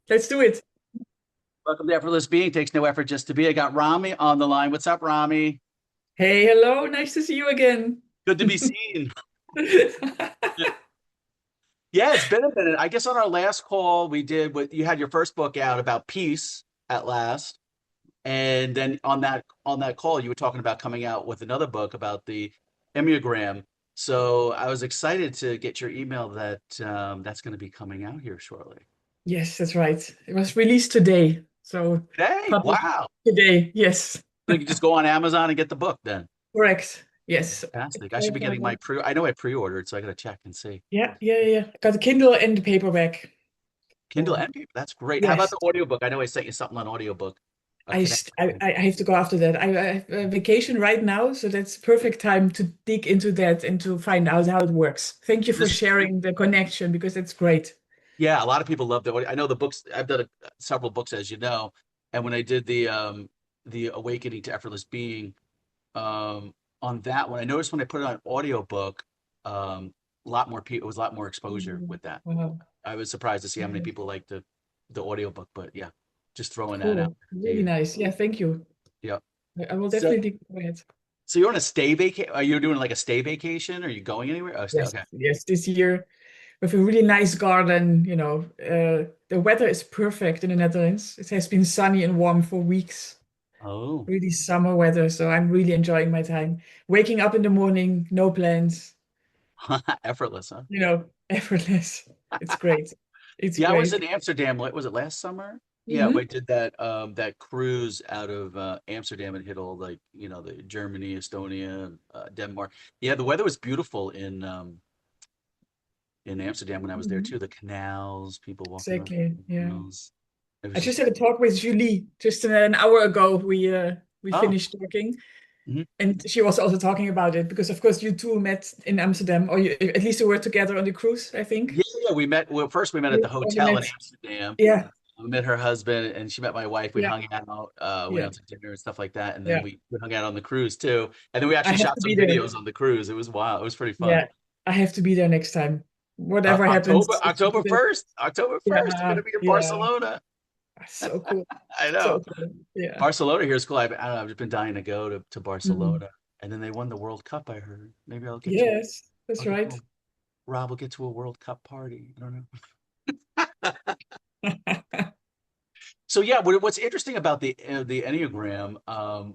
Let's do it. Welcome to Effortless Being. Takes no effort just to be. I got Rami on the line. What's up, Rami? Hey, hello. Nice to see you again. Good to be seen. Yeah, it's been a minute. I guess on our last call we did what you had your first book out about peace at last. And then on that call you were talking about coming out with another book about the Enneagram. So I was excited to get your email that that's going to be coming out here shortly. Yes, that's right. It was released today. So Hey, published wow. today. Yes, So you can just go on Amazon and get the book then. correct. Yes. Fantastic. I should be getting my I know I pre-ordered, so I got to check and see. Yeah. I got a Kindle and the paperback. Kindle So and paper. That's great. How about yes, the audiobook? I know I sent you something on audiobook. Connect. I have to go after that. I have a vacation right now, so that's perfect time to dig into that and to find out how it works. Thank you for This, sharing the connection because it's great. yeah, a lot of people love the audio. I know the books. I've done several books, as you know, and when I did the Awakening to Effortless Being on that one, I noticed when I put it on audiobook, a lot more people. It was a lot more exposure Mhm. with that. Wow. I was surprised to see how many people like the audiobook, but yeah, just throwing that out Cool. to Really you. nice. Yeah, thank you. Yeah. I will So, definitely go ahead. so you're on a stay vacation? Are you doing like a stay vacation? Are you going anywhere? Oh, stay. Yes, Okay. yes, this year with a really nice garden, the weather is perfect in the Netherlands. It has been sunny and warm for weeks, Oh. really summer weather. So I'm really enjoying my time. Waking up in the morning, no plans, Effortless, huh? effortless. It's great. It's Yeah, I was great. in Amsterdam. What was it, last summer? Yeah, we Hmm. did that cruise out of Amsterdam and hit all like, the Germany, Estonia, Denmark. Yeah, the weather was beautiful in Amsterdam when I was there Hmm. too. The canals, people walking around Exactly. the Yeah. canals. It I was just just had a talk with Julie just an hour ago. We oh, finished talking. mhm. And she was also talking about it because, of course, you two met in Amsterdam, or at least you were together on the cruise, I think. Yeah, yeah, first we met at the Or you hotel in met. Amsterdam. Yeah, We met her husband and she met my wife. We yeah, hung out, went yeah, out to dinner and stuff like that. And then yeah. we hung out on the cruise too. And then we I actually have shot to some be there. videos on the cruise. It was wild. It was pretty fun. Yeah, I have to be there next time. Whatever October happens. October 1st. October 1st. We're Yeah, gonna be in yeah. Barcelona. So cool. I So know. cool. Yeah. Barcelona here is cool. I don't know, I've just been dying to go to Mhm. Barcelona. And then they won the World Cup, I heard. Maybe Yes, I'll that's get to right. a Rob will get to a World Cup party. I don't know. So yeah, what's interesting about the Enneagram,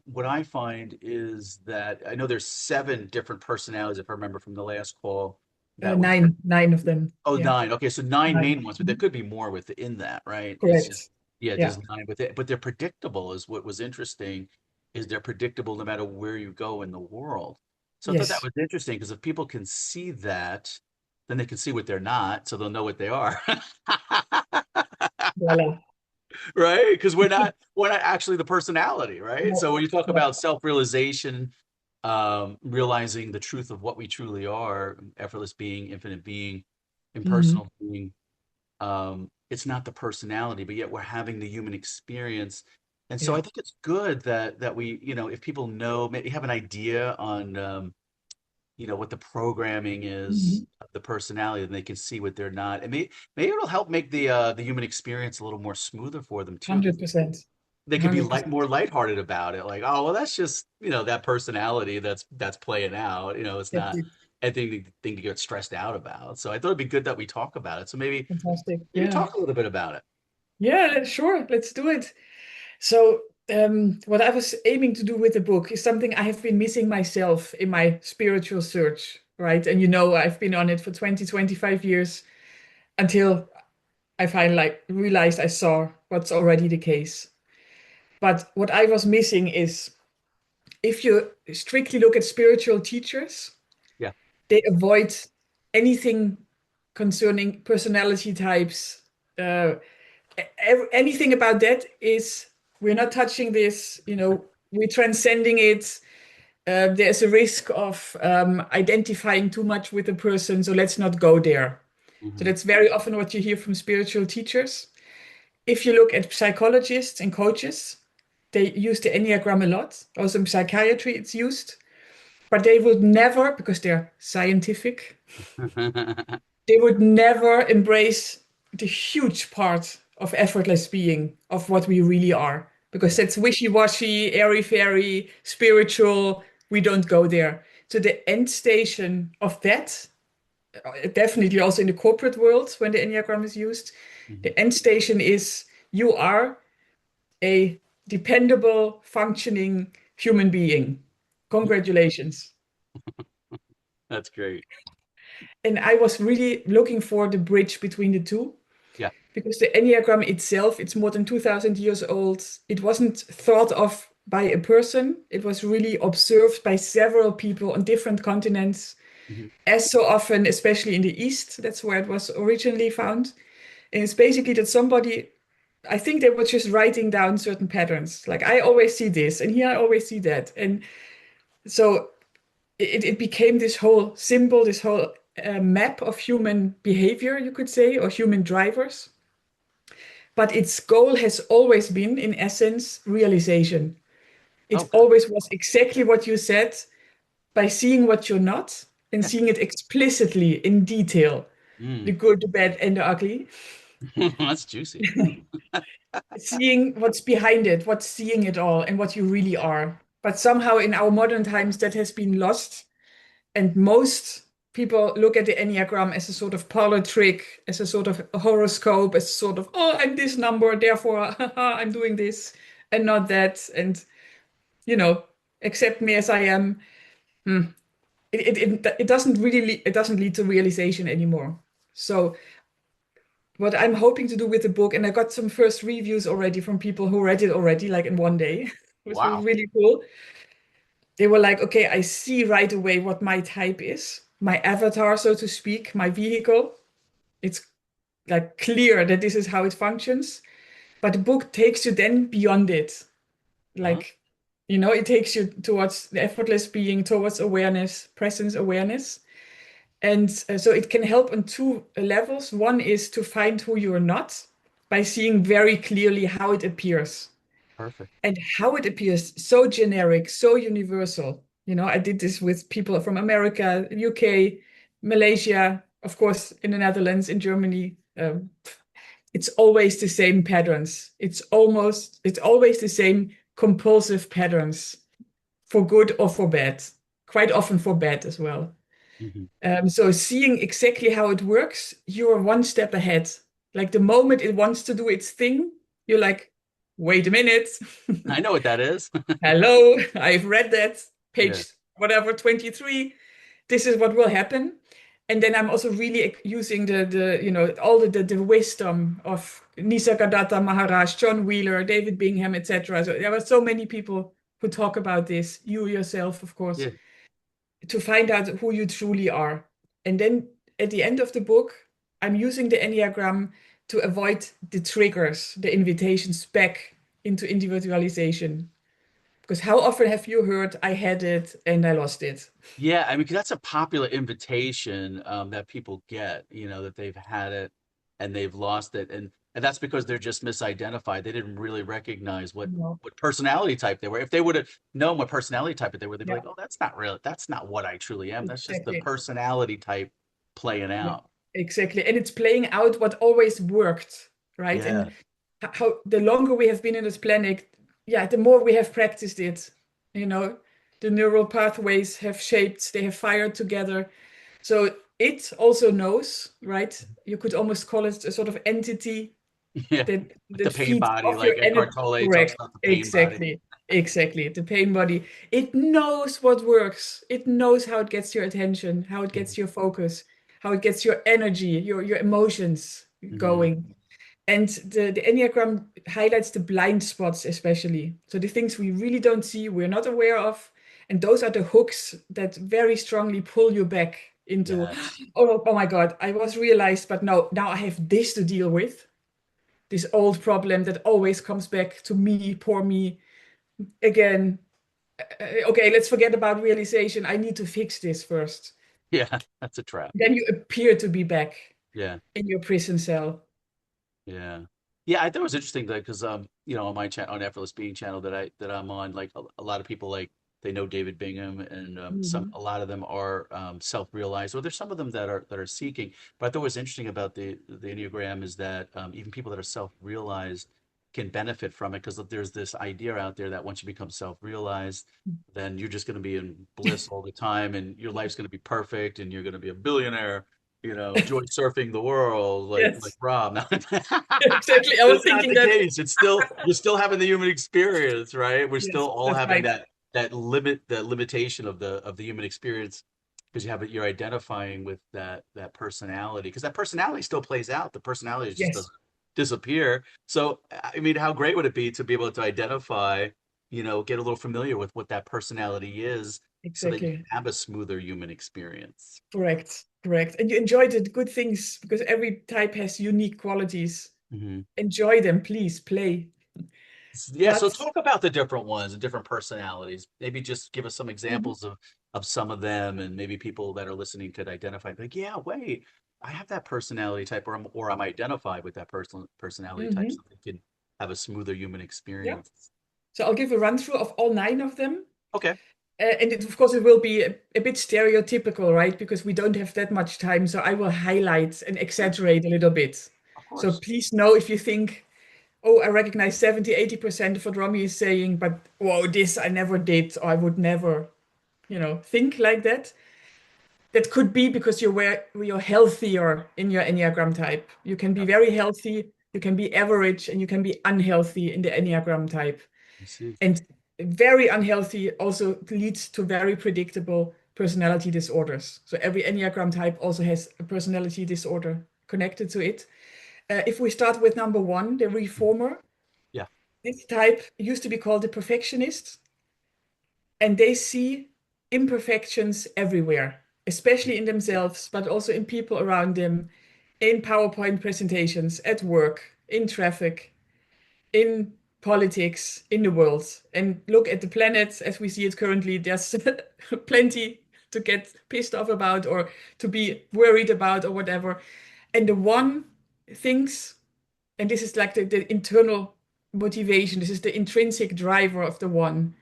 what I find is that I know there's seven different personalities, if I remember from the last call that we had. Nine of them. Oh, Yeah, nine. Okay, so nine nine. main ones, but there Mhm. could be more within that, right? It's just Correct. yeah, Yeah. just nine with it, but they're predictable. Is what was interesting, is they're predictable no matter where you go in the world. So I thought that Yes. was interesting because if people can see that, then they can see what they're not, so they'll know what they are. Voila. Right? Because we're not actually the personality, right? So No, when you talk no. about self-realization, realizing the truth of what we truly are, effortless being, infinite being, Mhm. impersonal being, it's not the personality, but yet we're having the human experience. And so Yeah. I think it's good that we, if people know, maybe have an idea on what the programming is Mhm. of the personality, and they can see what they're not. And maybe it'll help make the human experience a little more smoother for them too, because 100%. they could be 100%. more lighthearted about it. Like, oh, well, that's just, that personality that's playing out. It's That's not it. anything thing to get stressed out about. So I thought it'd be good that we talk about it. So Fantastic. maybe Yeah. talk a little bit about it. Yeah, sure. Let's do it. So, what I was aiming to do with the book is something I have been missing myself in my spiritual search, right? And I've been on it for 20, 25 years until I finally realized I saw what's already the case. But what I was missing is if you strictly look at spiritual teachers, Yeah. they avoid anything concerning personality types. Uh, Anything about that is we're not touching this. We're transcending it. There's a risk of identifying too much with a person, so let's not go there. So Hmm. that's very often what you hear from spiritual teachers. If you look at psychologists and coaches, they use the Enneagram a lot. Also in psychiatry, it's used. But they would never, because they're scientific, they would never embrace the huge part. of effortless being, of what we really are. Because Yeah. it's wishy-washy, airy-fairy, spiritual. We don't go there. So the end station of that, definitely also in the corporate world when the Enneagram is used, Mhm. the end station is you are a dependable, functioning human being. Congratulations. That's great. And I was really looking for the bridge between the two Yeah. because the Enneagram itself, it's more than 2000 years old. It wasn't thought of by a person. It was really observed by several people on different continents, Mhm. as so often, especially in the East. That's where it was originally found. And it's basically that somebody, I think they were just writing down certain patterns. Like I always see this, and here I always see that. And so it became this whole symbol, this whole map of human behavior, you could say, or human drivers. But its goal has always been, in essence, realization. It Oh, good. always was exactly what you said by seeing what you're not and Yeah. seeing it explicitly in detail, the Mm. good, the bad, and the ugly. That's juicy. Seeing what's behind it, what's seeing it all, and what you really are. But somehow in our modern times, that has been lost. And most people look at the Enneagram as a sort of parlor trick, as a sort of horoscope, as a sort of, oh, I'm this number, therefore I'm doing this and not that. And, you know, accept me as I am. Hmm. It doesn't really it doesn't lead to realization anymore. So what I'm hoping to do with the book, and I got some first reviews already from people who read it already, like in one day, which was Wow. really cool. They were like, okay, I see right away what my type is, my avatar, so to speak, my vehicle. It's like clear that this is how it functions. But the book takes you then beyond it. Huh? Like, it takes you towards the effortless being, towards awareness, presence awareness. And so it can help on two levels. One is to find who you're not by seeing very clearly how it appears Perfect. and how it appears so generic, so universal. I did this with people from America, UK, Malaysia, of course, in the Netherlands, in Germany. It's always the same patterns. It's always the same compulsive patterns for good or for bad, quite often for bad as well. Hmm. So seeing exactly how it works, you're one step ahead. Like the moment it wants to do its thing, you're like, wait a minute. I know what that is. Hello, I've read that Yeah. page, whatever, 23. This is what will happen. And then I'm also really using all the wisdom of Nisargadatta Maharaj, John Wheeler, David Bingham, etc. So there were so many people who talk about this, you yourself, of course, Yeah. to find out who you truly are. And then at the end of the book, I'm using the Enneagram to avoid the triggers, the invitations back into individualization. Because how often have you heard, I had it and I lost it? Yeah, I mean, 'cause that's a popular invitation that people get, that they've had it and they've lost it, and that's because they're just misidentified. They didn't really recognize what No. what personality type they were. If they would have known what personality type they were, they'd be Yeah, like, "Oh, that's not real. That's not what I truly am. That's just the exactly. personality type playing Yeah, out." exactly. And it's playing out what always worked, right? And Yeah, how the longer we have been in this planet, yeah, the more we have practiced it. You know, the neural pathways have shaped, they have fired together. So it also knows, right? You could almost call it a sort of entity yeah. that The that pain feeds body, off your like energy. Eckhart Tolle talks Correct. about the pain body. Exactly. The pain body. It knows what works. It knows how it gets your attention, how it Mhm. gets your focus, how it gets your energy, your emotions Mhm. going. And the Enneagram highlights the blind spots, especially. So the things we really don't see, we're not aware of. And those are the hooks that very strongly pull you back into, Yes. oh my God, I was realized, but no, now I have this to deal with, this old problem that always comes back to me, poor me again. Okay, let's forget about realization. I need to fix this first. Yeah, that's a trap. Then you appear to be back Yeah. in your prison cell. Yeah. Yeah, I thought it was interesting that because on my channel, on Effortless Being channel that I'm on, like a lot of people like they know David Bingham, and Mhm. a lot of them are self-realized, or there's some of them that are seeking. But I thought what's interesting about the Enneagram is that even people that are self-realized can benefit from it, because there's this idea out there that once you become self-realized, then you're just going to be in bliss all the time, and your life's going to be perfect, and you're going to be a billionaire, joy surfing the world like Yes, Rob. exactly. I was That's not thinking the that. case. It's still you're still having the human experience, right? We're still Yes, all that's having right. that limitation of the human experience, because you're identifying with that personality, because that personality still plays out. The personality just Yes, doesn't disappear. So I mean, how great would it be to be able to identify, get a little familiar with what that personality is, so that you can exactly. have a smoother human experience. Correct, correct. And you enjoy the good things because every type has unique qualities. Mhm. Enjoy them, please play. Yeah, so But talk about the different ones and different personalities. Maybe just give us some Mhm. examples of some of them, and maybe people that are listening could identify, like, yeah, wait, I have that personality type, or I'm identified with that personality type, so Mhm. they can have a smoother human Yeah. experience. So I'll give a run through of all nine of them. Okay, Of course, it will be a bit stereotypical, right? Because we don't have that much time. So I will highlight and sure, exaggerate a little bit. of So course. please know if you think, oh, I recognize 70, 80% of what Romy is saying, but whoa, this I never did, or I would never, think like that. That could be because you're healthier in your Enneagram type. You can be Yep, very healthy, you can be average, and you can be unhealthy in the Enneagram type. I see. And very unhealthy also leads to very predictable personality disorders. So every Enneagram type also has a personality disorder connected to it. If we start with number one, the Mhm. reformer, Yeah. this type used to be called the perfectionist, and they see imperfections everywhere, especially in themselves, but also in people around them, in PowerPoint presentations, at work, in traffic, in politics, in the world. And look at the planet as we see it currently. There's plenty to get pissed off about or to be worried about or whatever. And the one thinks, and this is like the internal motivation, this is the intrinsic driver of the one.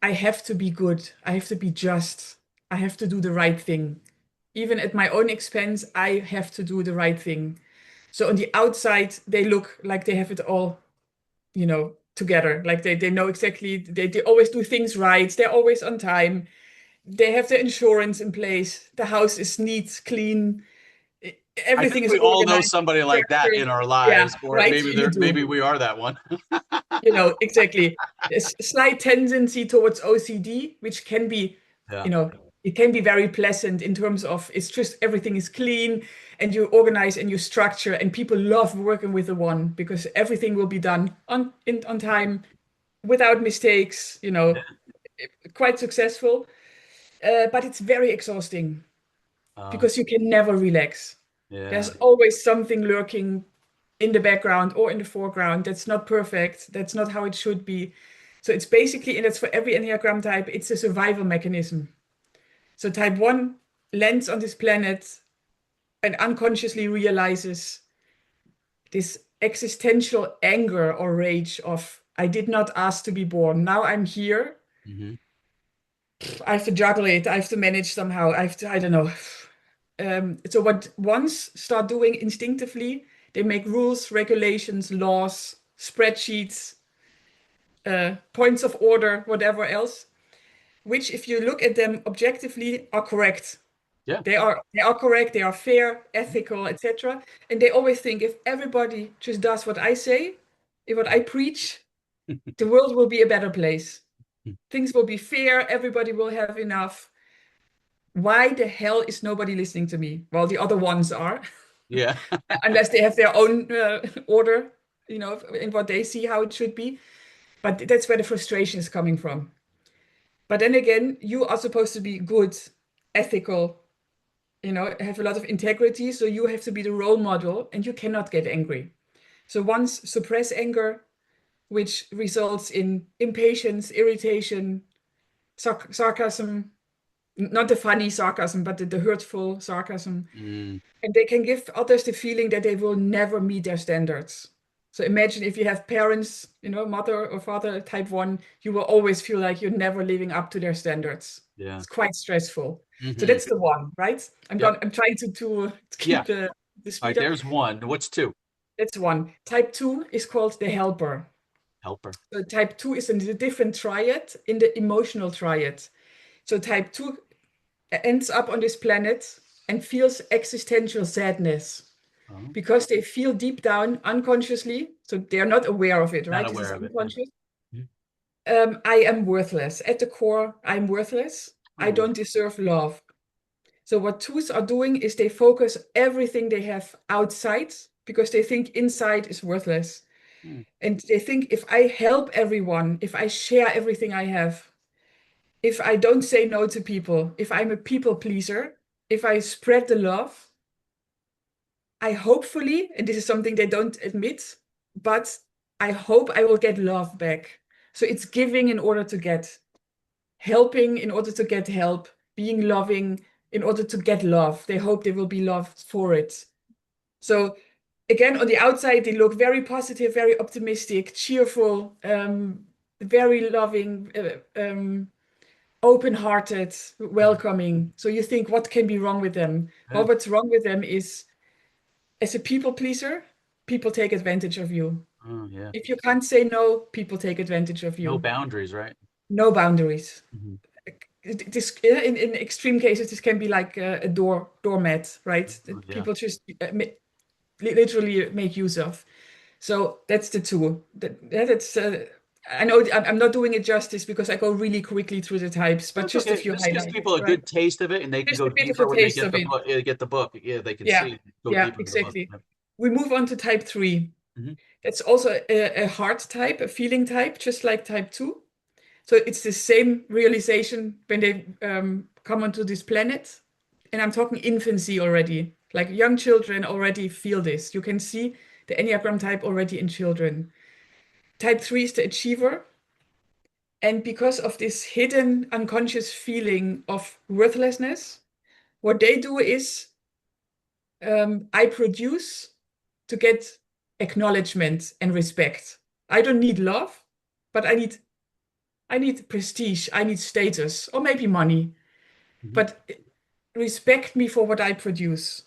I have to be good. I have to be just. I have to do the right thing. Even at my own expense, I have to do the right thing. So on the outside, they look like they have it all, together. Like they know exactly, they always do things right. They're always on time. They have the insurance in place. The house is neat, clean. I Everything think is we all know organized. somebody like that in Structured. our Yeah, lives, or right. You maybe do. we are that one. Exactly. There's a slight tendency towards OCD, which can be, Yeah. you know, it can be very pleasant in terms of it's just everything is clean and you organize and you structure, and people love working with the one because everything will be done on time without mistakes, quite successful. But it's very exhausting Uh, because you can never relax. yeah. There's always something lurking in the background or in the foreground that's not perfect. That's not how it should be. So it's basically, and that's for every Enneagram type, it's a survival mechanism. So type one lands on this planet and unconsciously realizes this existential anger or rage of, I did not ask to be born. Now I'm here. Hmm. I have to juggle it. I have to manage somehow. I don't know. So what ones start doing instinctively, they make rules, regulations, laws, spreadsheets, points of order, whatever else, which if you look at them objectively are correct. Yeah. They are correct, they are fair, ethical, etc. And they always think if everybody just does what I say, if what I preach, the world will be a better place. Things will be fair, everybody will have enough. Why the hell is nobody listening to me? Well, the other ones are, Yeah. unless they have their own order, in what they see how it should be. But that's where the frustration is coming from. But then again, you are supposed to be good, ethical, have a lot of integrity. So you have to be the role model and you cannot get angry. So once suppress anger, which results in impatience, irritation, sarcasm, not the funny sarcasm, but the hurtful sarcasm. Mm, And they can give others the feeling that they will never meet their standards. So imagine if you have parents, mother or father type 1, you will always feel like you're never living up to their standards. Yeah. It's quite stressful. So Hmm. that's the one, right? Yep. I'm trying to Yeah. keep the All right. speed up. There's one. What's two? That's one. Type 2 is called the helper. Helper. So type 2 is in a different triad, in the emotional triad. So type 2 ends up on this planet and feels existential sadness Oh, because they feel deep down unconsciously, so they're not aware of it, not right? This is aware of it. Yeah. unconscious. Mhm. I am worthless. At the core, I'm worthless. I Oh. don't deserve love. So what twos are doing is they focus everything they have outside because they think inside is worthless. Hmm. And they think if I help everyone, if I share everything I have, if I don't say no to people, if I'm a people pleaser, if I spread the love, I hopefully, and this is something they don't admit, but I hope I will get love back. So it's giving in order to get, helping in order to get help, being loving in order to get love. They hope they will be loved for it. So again, on the outside, they look very positive, very optimistic, cheerful, very loving, open-hearted, welcoming. So you think, what can be wrong with them? Yeah. Well, what's wrong with them is, as a people pleaser, people take advantage of you. Oh, yeah. If you can't say no, people take advantage of No you. boundaries, right? No boundaries. Hmm. This in extreme cases, this can be like a doormat, right? Oh, That yeah. people just literally make use of. So that's the two. That's I know I'm not doing it justice because I go really quickly through the types, but That's just a okay. few This gives highlights, people a right? good taste of it, and they can Just go a bit of a deeper when they taste get of the it. book. Get the book. Yeah, they can Yeah, see, go yeah, deeper into the book. exactly. Yep. We move on to type 3. Hmm. That's also a heart type, a feeling type, just like type 2. So it's the same realization when they come onto this planet. And I'm talking infancy already. Like young children already feel this. You can see the Enneagram type already in children. Type 3 is the achiever. And because of this hidden unconscious feeling of worthlessness, what they do is I produce to get acknowledgement and respect. I don't need love, but I need prestige, I need status, or maybe money, Hmm. but respect me for what I produce.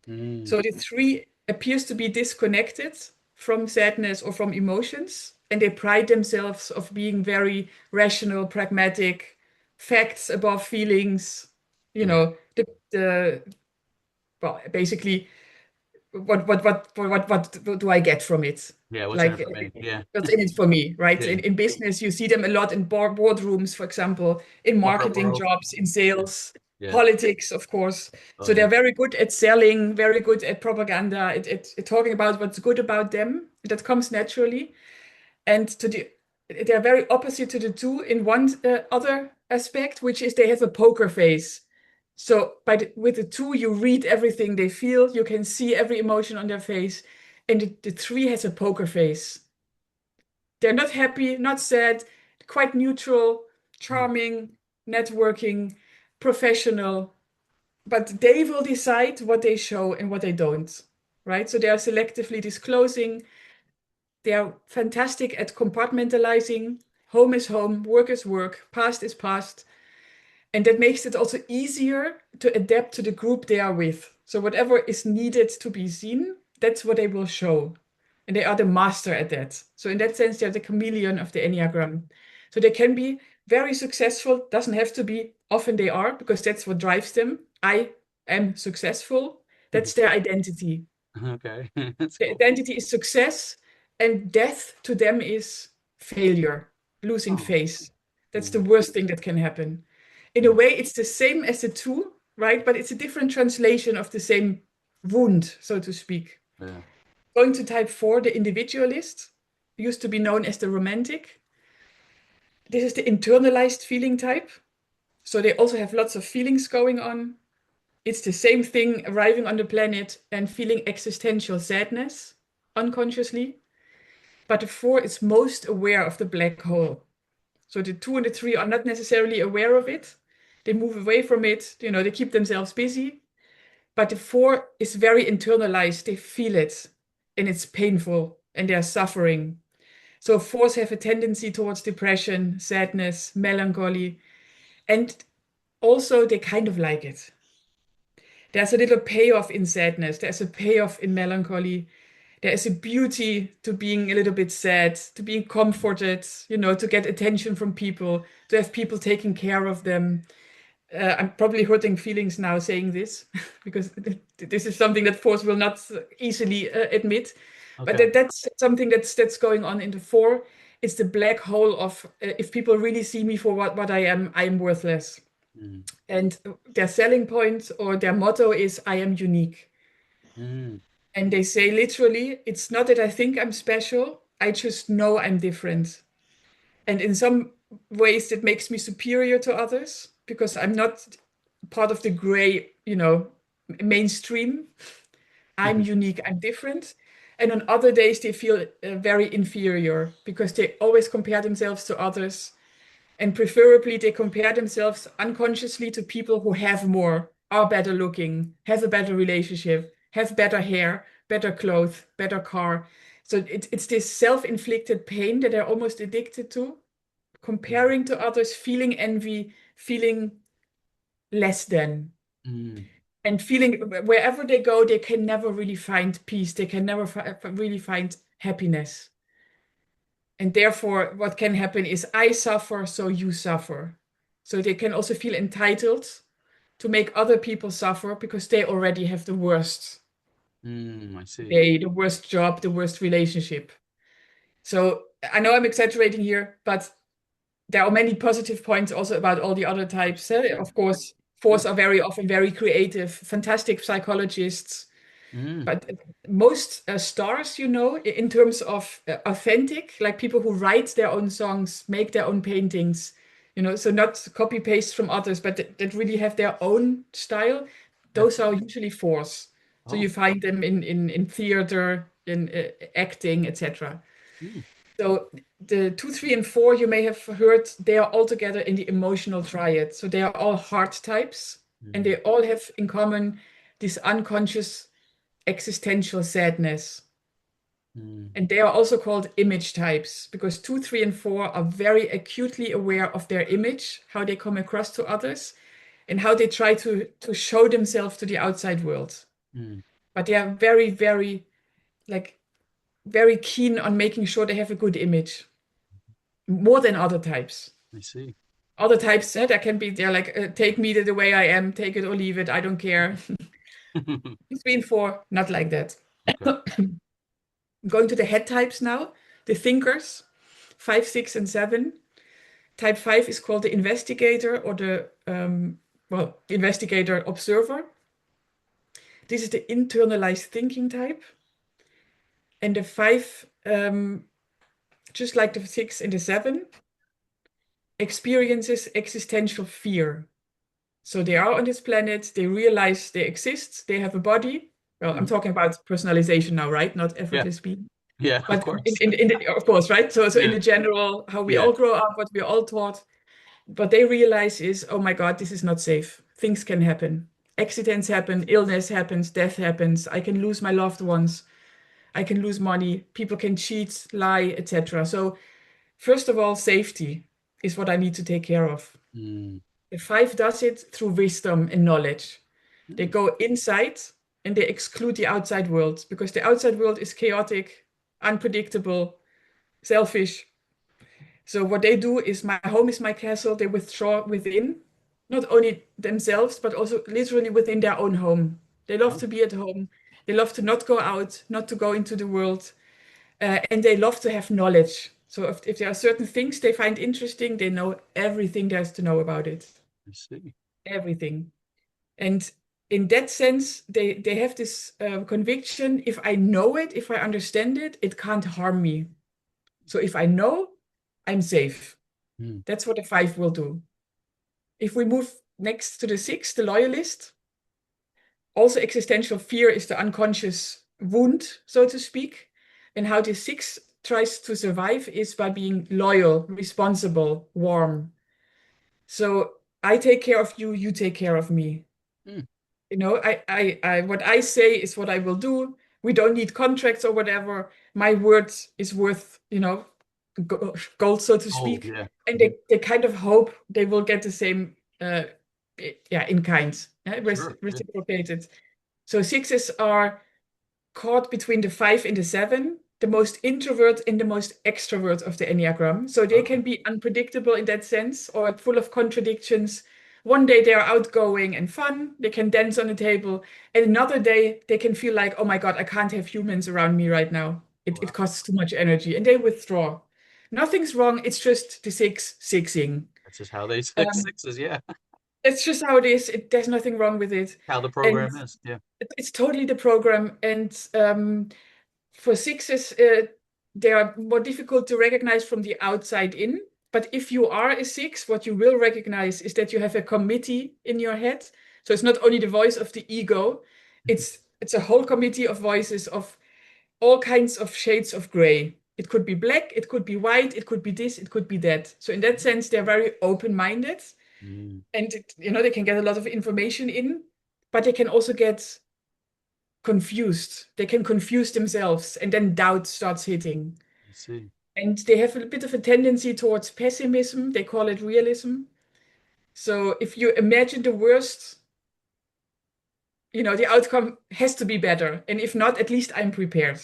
Mm. So the 3 appears to be disconnected from sadness or from emotions, and they pride themselves of being very rational, pragmatic, facts above feelings. You Yeah. know, the well, basically what do I get from it? Yeah. What's in Like, it for me? Yeah. what's in it for me, right? Yeah. In business, you see them a lot in boardrooms, for example, in Corporate marketing world. jobs, in Yeah. sales, Yeah. politics, of course. Oh, So yeah. they're very good at selling, very good at propaganda, at talking about what's good about them. That comes naturally. And they're very opposite to the 2 in one other aspect, which is they have a poker face. So with the 2, you read everything they feel, you can see every emotion on their face, and the 3 has a poker face. They're not happy, not sad, quite neutral, Mm. charming, networking, professional, but they will decide what they show and what they don't, right? So they are selectively disclosing. They are fantastic at compartmentalizing. Home is home, work is work, past is past. And that makes it also easier to adapt to the group they are with. So whatever is needed to be seen, that's what they will show. And they are the master at that. So in that sense, they're the chameleon of the Enneagram. So they can be very successful, doesn't have to be, often they are, because that's what drives them. I am successful. That's their identity. Okay. That's The cool. identity is success, and death to them is failure, losing Oh. face. That's the Mm. worst thing that can happen. In a Yeah. way, it's the same as the 2, right? But it's a different translation of the same wound, so to speak. Yeah. Going to type 4, the individualist, used to be known as the romantic. This is the internalized feeling type. So they also have lots of feelings going on. It's the same thing arriving on the planet and feeling existential sadness unconsciously. But the 4 is most aware of the black hole. So the 2 and the 3 are not necessarily aware of it. They move away from it, they keep themselves busy. But the 4 is very internalized. They feel it and it's painful. and they're suffering. So fours have a tendency towards depression, sadness, melancholy, and also they kind of like it. There's a little payoff in sadness, there's a payoff in melancholy. There is a beauty to being a little bit sad, to being comforted, to get attention from people, to have people taking care of them. I'm probably hurting feelings now saying this because this is something that force will not easily admit. But Okay. that's something that's going on in the four. It's the black hole of if people really see me for what I am worthless. Mm. And their selling point or their motto is I am unique. Mm. And they say literally, it's not that I think I'm special, I just know I'm different. And in some ways, that makes me superior to others because I'm not part of the gray, mainstream. I'm Mhm. unique, I'm different. And on other days, they feel very inferior because they always compare themselves to others. And preferably, they compare themselves unconsciously to people who have more, are better looking, have a better relationship, have better hair, better clothes, better car. So it's this self-inflicted pain that they're almost addicted to, comparing to others, feeling envy, feeling less than, Mm. and feeling wherever they go, they can never really find peace. They can never really find happiness. And therefore, what can happen is I suffer, so you suffer. So they can also feel entitled to make other people suffer because they already have the worst Mm. I see. day, the worst job, the worst relationship. So I know I'm exaggerating here, but there are many positive points also about all the other types. Of course, Yeah. fours are very often very creative, fantastic psychologists. Mm. But most stars, in terms of authentic, like people who write their own songs, make their own paintings, so not copy paste from others, but that really have their own style, Yeah. those are usually fours. So Oh. you find them in theater, in acting, etc. Mm. So the two, three, and four, you may have heard, they are all together in the emotional triad. So they are all heart types, and Mm. they all have in common this unconscious existential sadness. Mm. And they are also called image types because two, three, and four are very acutely aware of their image, how they come across to others, and how they try to show themselves to the outside world. Mm. But they are very, very, like, very keen on making sure they have a good image, more than other types. I see. Other types, that can be, they're like, take me the way I am, take it or leave it, I don't care. Between four, not like that. Okay. Going to the head types now, the thinkers, five, six, and seven. Type five is called the investigator or well, investigator observer. This is the internalized thinking type. And the five, just like the six and the seven, experiences existential fear. So they are on this planet, they realize they exist, they have a body. Well, I'm Mhm. talking about personalization now, right? Not Yeah. effortless being. Yeah. Of But course. of course, right? So in Yeah. the general, how we Yeah. all grow up, what we're all taught, what they realize is, oh my God, this is not safe. Things can happen. Accidents happen, illness happens, death happens. I can lose my loved ones. I can lose money. People can cheat, lie, etc. So first of all, safety is what I need to take care of. Mm. The five does it through wisdom and knowledge. They Mm. go inside and they exclude the outside world because the outside world is chaotic, unpredictable, selfish. So what they do is my home is my castle. They withdraw within, not only themselves, but also literally within their own home. They love Oh, to be at home. They love to not go out, not to go into the world, and they love to have knowledge. So if there are certain things they find interesting, they know everything there's to know about it, I see. everything. And in that sense, they have this conviction: if I know it, if I understand it, it can't harm me. So if I know, I'm safe. Mm. That's what a five will do. If we move next to the six, the loyalist, also existential fear is the unconscious wound, so to speak. And how the six tries to survive is by being loyal, responsible, warm. So I take care of you, you take care of me. Mm. What I say is what I will do. We don't need contracts or whatever. My word is worth, gold, so to Gold, speak. yeah. And Mhm. they kind of hope they will get the same, yeah, in kind, Sure. Yeah. reciprocated. So sixes are caught between the five and the seven, the most introvert and the most extrovert of the Enneagram. So they Okay. can be unpredictable in that sense or full of contradictions. One day they are outgoing and fun, they can dance on the table. And another day they can feel like, oh my God, I can't have humans around me right now. It Wow. costs too much energy. And they withdraw. Nothing's wrong. It's just the sixing. That's just how they Um, sixes. Yeah. it's just how it is. There's nothing wrong with it. How the And program is. Yeah. it's totally the program. And for sixes, they are more difficult to recognize from the outside in. But if you are a six, what you will recognize is that you have a committee in your head. So it's not only the voice of the ego, it's a whole committee of voices of all kinds of shades of gray. It could be black, it could be white, it could be this, it could be that. So in that sense, they're very open-minded, Mm, and they can get a lot of information in, but they can also get confused. They can confuse themselves, and then doubt starts hitting. I see. And they have a bit of a tendency towards pessimism. They call it realism. So if you imagine the worst, the outcome has to be better. And if not, at least I'm prepared.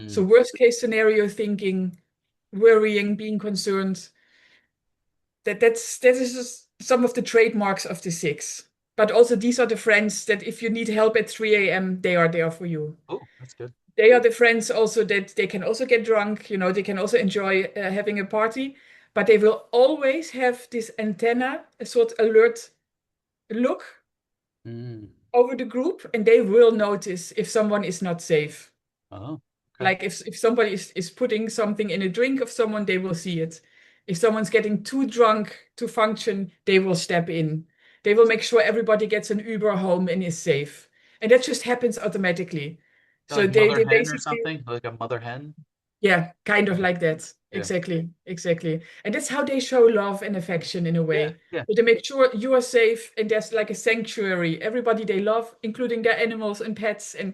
So Mm, worst case scenario thinking, worrying, being concerned, that is just some of the trademarks of the six. But also these are the friends that if you need help at 3 a.m., they are there for you. oh, that's good. They are the friends also that they can also get drunk, they can also enjoy having a party, but they will always have this antenna, a sort of alert look Mm. over the group, and they will notice if someone is not safe. Oh, okay. Like if somebody is putting something in a drink of someone, they will see it. If someone's getting too drunk to function, they will step in. They will make sure everybody gets an Uber home and is safe. And that just happens automatically. So Like they, mother they hen or basically, something? Like a mother hen? yeah, kind of Okay. like that. Yeah. Exactly, exactly. And that's how they show love and affection in a Yeah. way. Yeah. So they make sure you are safe and there's like a sanctuary. Everybody they love, including their animals and pets, and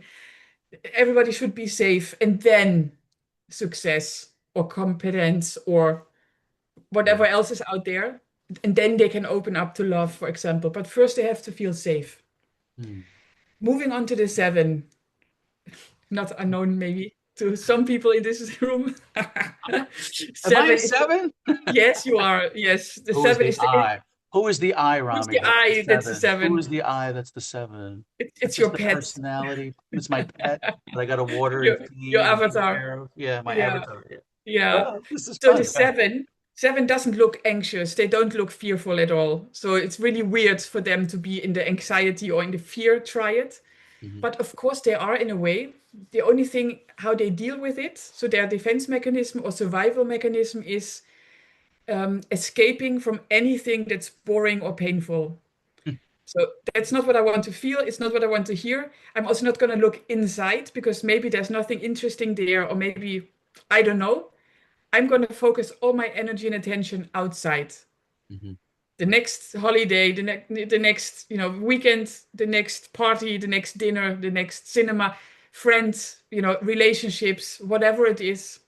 everybody should be safe. And then success or competence or Yeah. whatever else is out there. And then they can open up to love, for example. But first they have to feel safe. Hmm. Moving on to the seven, not unknown maybe to some people in this room. Am I a Seven is seven? yes, you are. Yes, the Who is seven the is I? Who is the I, who's Rami? the That's the I? That's the seven. Who is seven. the I? That's the seven. That's It's just your the pet, personality. It's my pet that I got to water your and your feed and take avatar. care of. Yeah, my Yeah, avatar. Yeah. yeah. Oh, this is So the fun. Yeah. seven doesn't look anxious. They don't look fearful at all. So it's really weird for them to be in the anxiety or in the fear triad. Hmm. But of course, they are in a way. The only thing how they deal with it, so their defense mechanism or survival mechanism is escaping from anything that's boring or painful. So that's not what I want to feel. It's not what I want to hear. I'm also not going to look inside because maybe there's nothing interesting there, or maybe I don't know. I'm going to focus all my energy and attention outside. Hmm. The next holiday, the next weekend, the next party, the next dinner, the next cinema, friends, relationships, whatever it is.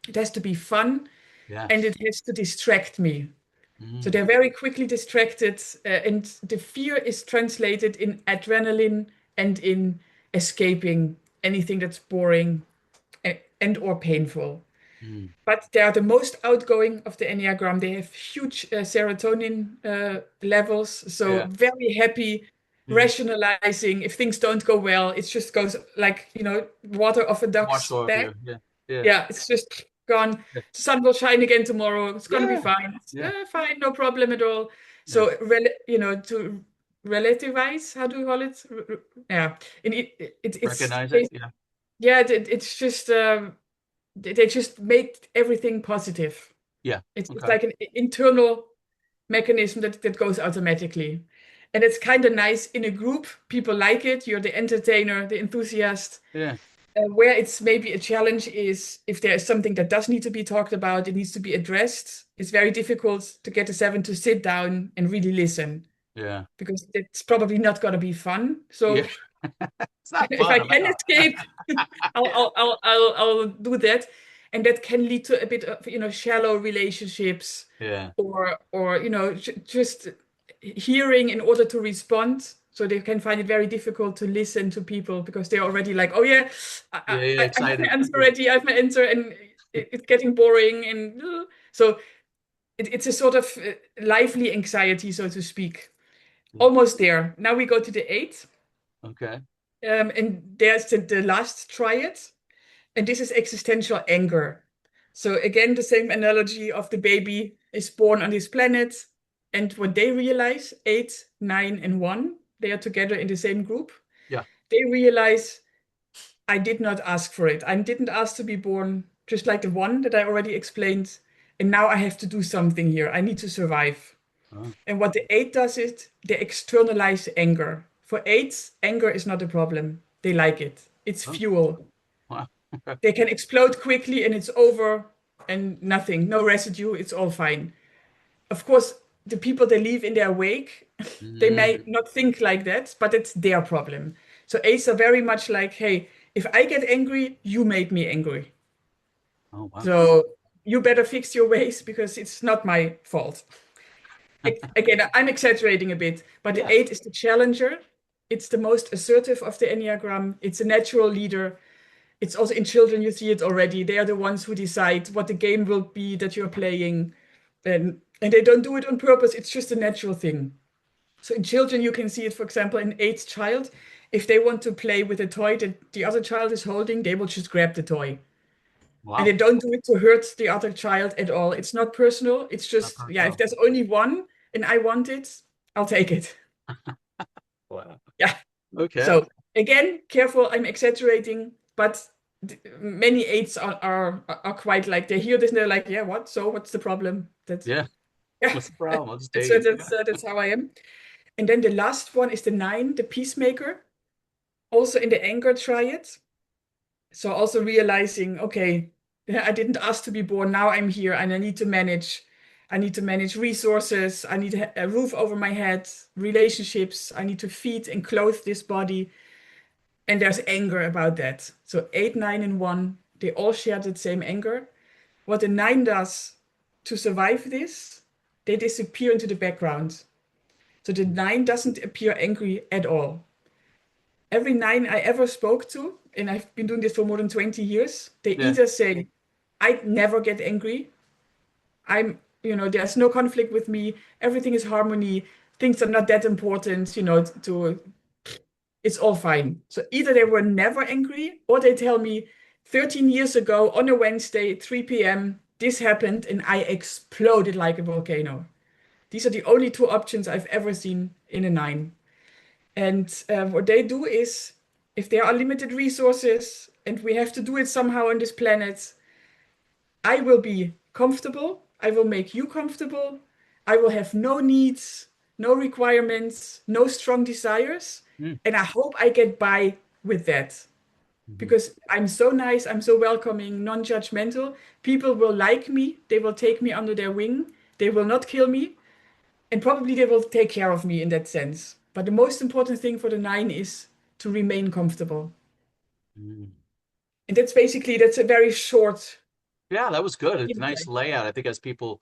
It has to be fun and Yes. it has to distract me. So Mm. they're very quickly distracted, and the fear is translated in adrenaline and in escaping anything that's boring and or painful. Mm. But they are the most outgoing of the Enneagram. They have huge serotonin levels, so Yeah. very happy, Yeah. rationalizing. If things don't go well, it just goes like, water off a Wash duck's off. back. Yeah. Yeah. Yeah. Yeah, it's just gone. Yeah. The sun will shine again tomorrow. It's gonna be Yeah. fine. It's, Yeah. fine, no problem at all. Yeah. So, to relativize, how do you call it? Yeah, and it's Recognize it. Yeah. yeah, it's just they just make everything positive. Yeah. It's Okay. like an internal mechanism that goes automatically, and it's kind of nice in a group. People like it. You're the entertainer, the enthusiast. Yeah. Where it's maybe a challenge is if there is something that does need to be talked about, it needs to be addressed. It's very difficult to get a seven to sit down and really listen Yeah. because it's probably not going to be fun. Yeah. So It's not if fun. I I'm like, can escape, I'll do that, and that can lead to a bit of shallow relationships, Yeah. or just hearing in order to respond. So they can find it very difficult to listen to people because they're already like, oh yeah, Yeah. Yeah. I have my Excited. answer ready. I have my answer, and it's getting boring, and so it's a sort of lively anxiety, so to speak. Yeah. Almost there. Now we go to the eight. Okay. And there's the last triad, and this is existential anger. So again, the same analogy of the baby is born on this planet, and what they realize, eight, nine, and one, they are together in the same group. Yeah. They realize, I did not ask for it. I didn't ask to be born, just like the one that I already explained. And now I have to do something here. I need to survive. Oh. And what the eight does is they externalize anger. For eights, anger is not a problem. They like it. It's Oh. fuel. Wow. They can explode quickly and it's over and nothing, no residue, it's all fine. Of course, the people they leave in their wake, they may Mm. not think like that, but it's their problem. So eights are very much like, hey, if I get angry, you made me angry. Oh, wow. So you better fix your ways because it's not my fault. Again, I'm exaggerating a bit, but the Yeah. eight is the challenger. It's the most assertive of the Enneagram. It's a natural leader. It's also in children, you see it already. They are the ones who decide what the game will be that you're playing. And they don't do it on purpose. It's just a natural thing. So in children, you can see it, for example, in eighth child. If they want to play with a toy that the other child is holding, they will just grab the toy. And they Wow. don't do it to hurt the other child at all. It's not personal. It's Not just, yeah, if personal. there's only one and I want it, I'll take it. Wow. Yeah. Okay. So again, careful, I'm exaggerating, but many eights are quite like they hear this and they're like, yeah, what? So what's the problem? That's Yeah. yeah, What's the problem? I'll just that's take it. Yeah. that's how I am. And then the last one is the nine, the peacemaker, also in the anger triad. So also realizing, okay, yeah, I didn't ask to be born. Now I'm here and I need to manage. I need to manage resources. I need a roof over my head, relationships. I need to feed and clothe this body. And there's anger about that. So eight, nine, and one, they all share the same anger. What the nine does to survive this, they disappear into the background. So the nine doesn't appear angry at all. Every nine I ever spoke to, and I've been doing this for more than 20 years, they Yeah. either say, I never get angry. There's no conflict with me. Everything is harmony. Things are not that important, to it's all fine. So either they were never angry or they tell me 13 years ago on a Wednesday, 3 p.m., this happened and I exploded like a volcano. These are the only two options I've ever seen in a nine. And what they do is if there are limited resources and we have to do it somehow on this planet, I will be comfortable. I will make you comfortable. I will have no needs, no requirements, no strong desires. Mm. And I hope I get by with that Mhm. because I'm so nice, I'm so welcoming, non-judgmental. People will like me, they will take me under their wing, they will not kill me, and probably they will take care of me in that sense. But the most important thing for the nine is to remain comfortable. Mm. And that's a very short Yeah, that was good. It's a nice insight. layout. I think as people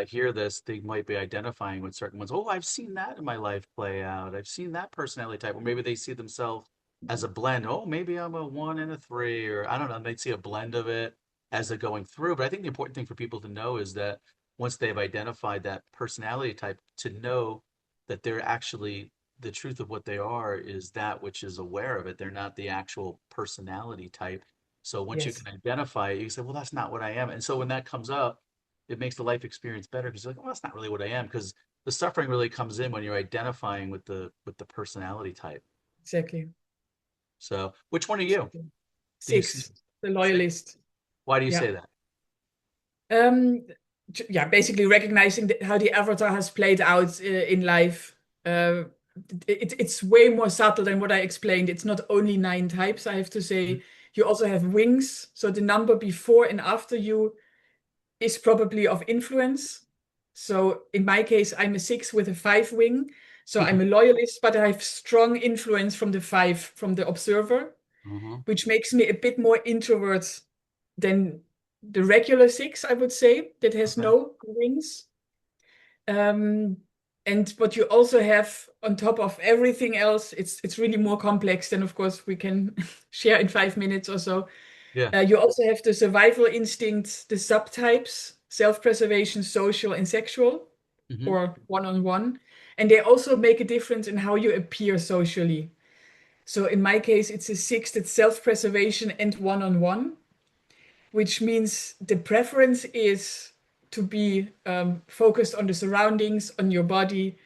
hear this, they might be identifying with certain ones. Oh, I've seen that in my life play out. I've seen that personality type. Or maybe they see themselves as a blend. Oh, maybe I'm a one and a three, or I don't know. They'd see a blend of it as they're going through. But I think the important thing for people to know is that once they've identified that personality type, to know that they're actually the truth of what they are is that which is aware of it. They're not the actual personality type. So once you Yes, can identify it, you say, well, that's not what I am. And so when that comes up, it makes the life experience better because you're like, well, that's not really what I am. Because the suffering really comes in when you're identifying with the personality type. exactly. So which one are you? Exactly. Do you see Six, the six? loyalist. Why do you Yeah. say that? Um, yeah, basically recognizing how the avatar has played out in life. Uh, it's way more subtle than what I explained. It's not only nine types, I have to say. You also have wings. So the number before and after you is probably of influence. So in my case, I'm a six with a five wing. So I'm a loyalist, but I have strong influence from the five, from the observer. Uh-huh. which makes me a bit more introvert than the regular six, I would say, that has Okay. no wings. Um, and what you also have on top of everything else, it's really more complex than, of course, we can share in 5 minutes or so. Yeah. You also have the survival instincts, the subtypes, self-preservation, social, and sexual, Hmm. or one-on-one. And they also make a difference in how you appear socially. So in my case, it's a six that's self-preservation and one-on-one, which means the preference is to be focused on the surroundings, on your body,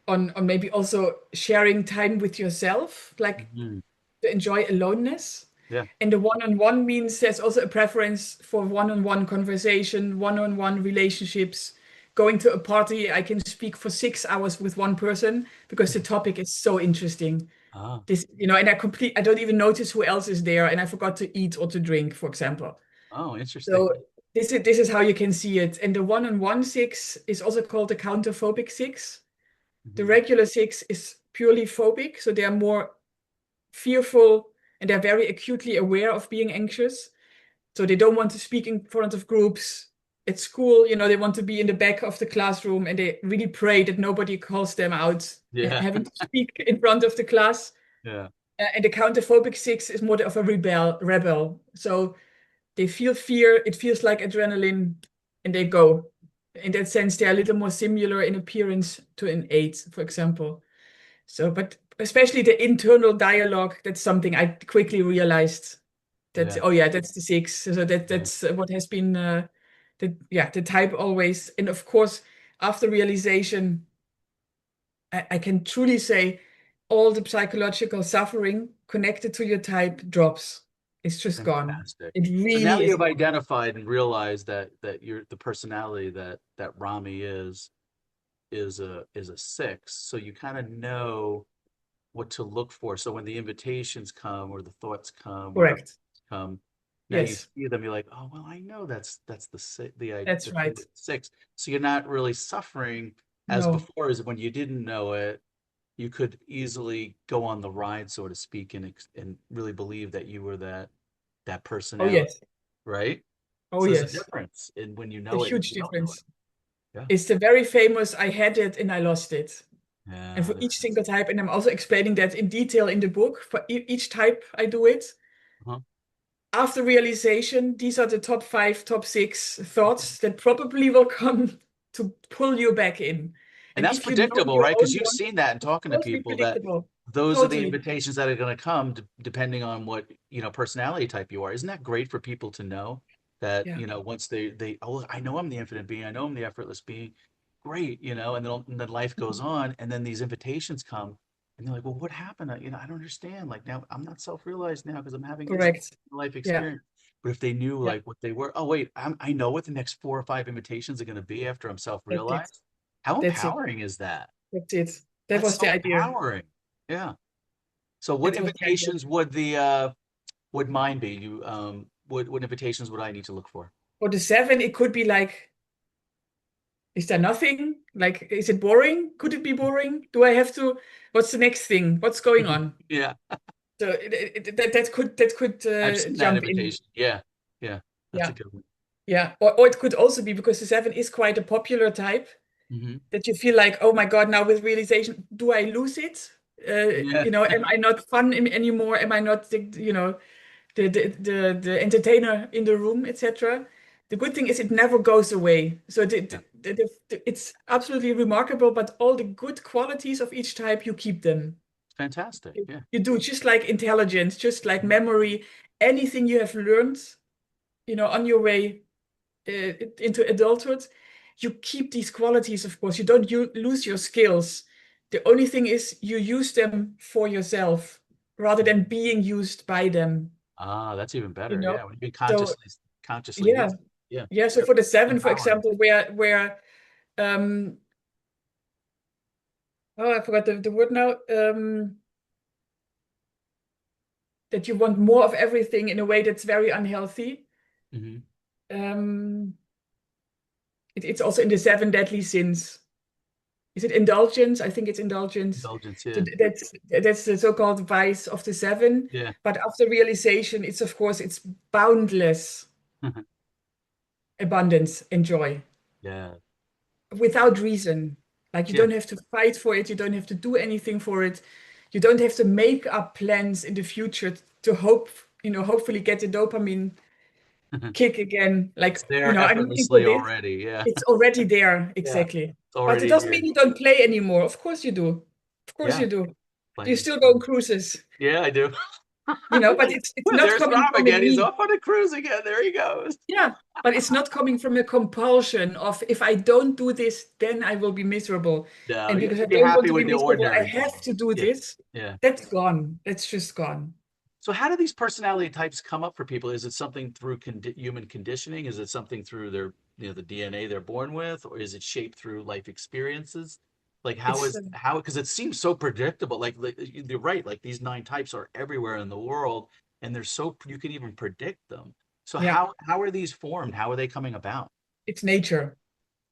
on maybe also sharing time with yourself, like Hmm. to enjoy aloneness. Yeah. And the one-on-one means there's also a preference for one-on-one conversation, one-on-one relationships. Going to a party, I can speak for 6 hours with one person because the topic is so interesting. Ah. This, and I don't even notice who else is there, and I forgot to eat or to drink, for example. Oh, interesting. So this is how you can see it. And the one-on-one six is also called the counterphobic six. The Hmm. regular six is purely phobic, so they are more fearful and they're very acutely aware of being anxious. So they don't want to speak in front of groups at school. They want to be in the back of the classroom and they really pray that nobody calls them out Yeah. having to speak in front of the class. Yeah. And the counterphobic six is more of a rebel. So they feel fear, it feels like adrenaline, and they go. In that sense, they're a little more similar in appearance to an eight, for example. So, but especially the internal dialogue, that's something I quickly realized that, Yeah. oh yeah, that's the six. So Yeah. that's what has been the type always. And of course, after realization, I can truly say all the psychological suffering connected to your type drops. It's just gone. Fantastic. It So now really is you've gone. identified and realized that you're the personality that Rami is a six. So you kind of know what to look for. So when the invitations come or the thoughts come or the Correct. come, now you Yes, see them, you're like, oh well, I know that's that's the right. six. So you're not really suffering as No. before, as when you didn't know it, you could easily go on the ride, so to speak, and really believe that you were that Oh, personality, yes. right? Oh, So there's a yes. difference in when you The know it and when huge you don't know it. difference. Yeah. It's the very famous I had it and I lost it. And Yeah, for there each it is. single type, and I'm also explaining that in detail in the book, for each type I do it. Uh-huh. After realization, these are the top five, top six thoughts that probably will come to pull you back in. And And that's if you know predictable, your right? Because own you've one, seen that and talking to totally people that predictable. those are the Totally. invitations that are going to come depending on what, personality type you are. Isn't that great for people to know that, Yeah, once oh, I know I'm the infinite being, I know I'm the effortless being. Great, and then life goes on and then these invitations come and they're like, well, what happened? I don't understand. Like now I'm not self-realized now because I'm having this correct. life Yeah, experience. But if they knew yeah, like what they were, oh wait, I know what the next 4 or 5 invitations are going to be after I'm that's it. self-realized. How That's it. empowering is that? That's it. That That's was the so idea. empowering. Yeah. So what That was the idea. invitations would mine be? What invitations would I need to look for? For the seven, it could be like, is there nothing? Like, is it boring? Could it be boring? Do I have to? What's the next thing? What's going on? Yeah, So that could I've seen that jump in. invitation. Yeah, yeah, that's a Yeah, good one. yeah. Or it could also be because the seven is quite a popular type Hmm. that you feel like, oh my God, now with realization, do I lose it? Yeah, Am I not fun anymore? Am I not the entertainer in the room, etc. The good thing is it never goes away. So yeah, it's absolutely remarkable, but all the good qualities of each type, you keep them. fantastic. You Yeah. you do just like intelligence, just like Mhm. memory, anything you have learned, on your way into adulthood, you keep these qualities, of course. You don't lose your skills. The only thing is you use them for yourself rather than being used by them, Ah, that's even you better. know? Yeah, when you can So consciously yeah, use it. Yeah, yeah. So very for the seven, for empowering. example, where um oh, I forgot the word now. That you want more of everything in a way that's very unhealthy. Hmm. It's also in the seven deadly sins. Is it indulgence? I think it's indulgence. Indulgence, So yeah. that's the so-called vice of the seven. Yeah. But after realization, it's of course it's boundless abundance and joy Yeah. without reason. Like you Yeah. don't have to fight for it, you don't have to do anything for it. You don't have to make up plans in the future to hope, hopefully get the dopamine kick again. It's Like, there I'm looking for effortlessly this. already. Yeah. It's already there, Yeah. exactly. It's But it already doesn't mean here. you don't play anymore. Of course you do. Of course Yeah. you do. Do you Playing. still go on cruises? Yeah, I do. But it's Well, not there's coming Rob from a again. He's need. off on a cruise again. There he goes. Yeah, but it's not coming from a compulsion of if I don't do this, then I will be miserable. No, And you have because to I be don't want happy to be with the miserable, I ordinary have things. to do Yeah. this. Yeah. That's gone. That's just gone. So how do these personality types come up for people? Is it something through human conditioning? Is it something through their, the DNA they're born with, or is it shaped through life experiences? Like It's how because it seems so predictable. Like you're right. Like these nine types are everywhere in the world, and they're so you can even predict them. So yeah, how are these formed? How are they coming about? it's nature.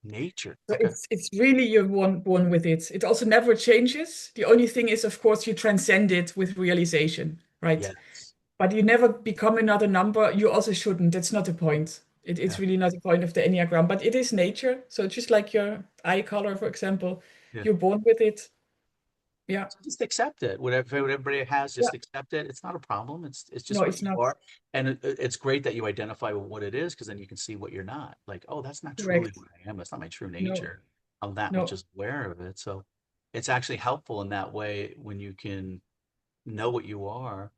Nature. So Okay. it's really you're one with it. It also never changes. The only thing is, of course, you transcend it with realization, right? Yes. But you never become another number. You also shouldn't. That's not the point. It's Yeah. really not the point of the Enneagram, but it is nature. So just like your eye color, for example, Yeah. you're born with it. Yeah. So just accept it. Whatever everybody has, Yeah. just accept it. It's not a problem. It's No, just what it's you not are, and it's great that you identify with what it is because then you can see what you're not. Like, oh, that's not truly correct. what I am. That's not my true No, nature. I'm that much no. just aware of it. So it's actually helpful in that way when you can know what you are.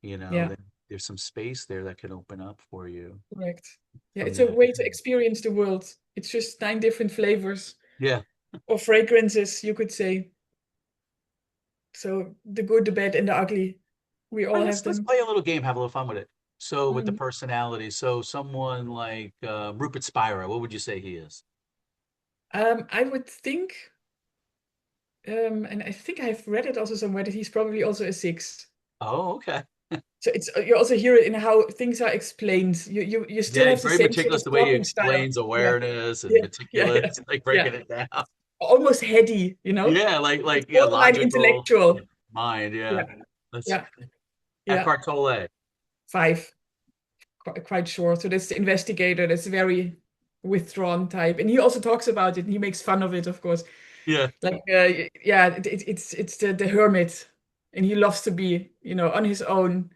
Yeah, Then there's some space there that can open up for you correct. Yeah, from it's the a other. way to experience the world. It's just nine different flavors Yeah. or fragrances, you could say. So the good, the bad, and the ugly, we All all right, have let's them. play a little game, have a little fun with it. So with the Mm. personality, so someone like Rupert Spira, what would you say he is? I would think, and I think I've read it also somewhere that he's probably also a six. Oh, okay. So it's you also hear it in how things are explained. You still Yeah, he's have the very same sort meticulous of the way he talking style. explains Yeah, awareness and yeah, yeah, yeah, meticulous, like yeah. breaking it down. Almost heady, you know? Yeah, It's yeah, borderline logical intellectual. mind. Yeah, Yeah, that's yeah, yeah. Eckhart Tolle. Five, quite short. So that's the investigator. That's a very withdrawn type, and he also talks about it. And he makes fun of it, of course. Yeah, Like, yeah, it's the hermit, and he loves to be, on his own.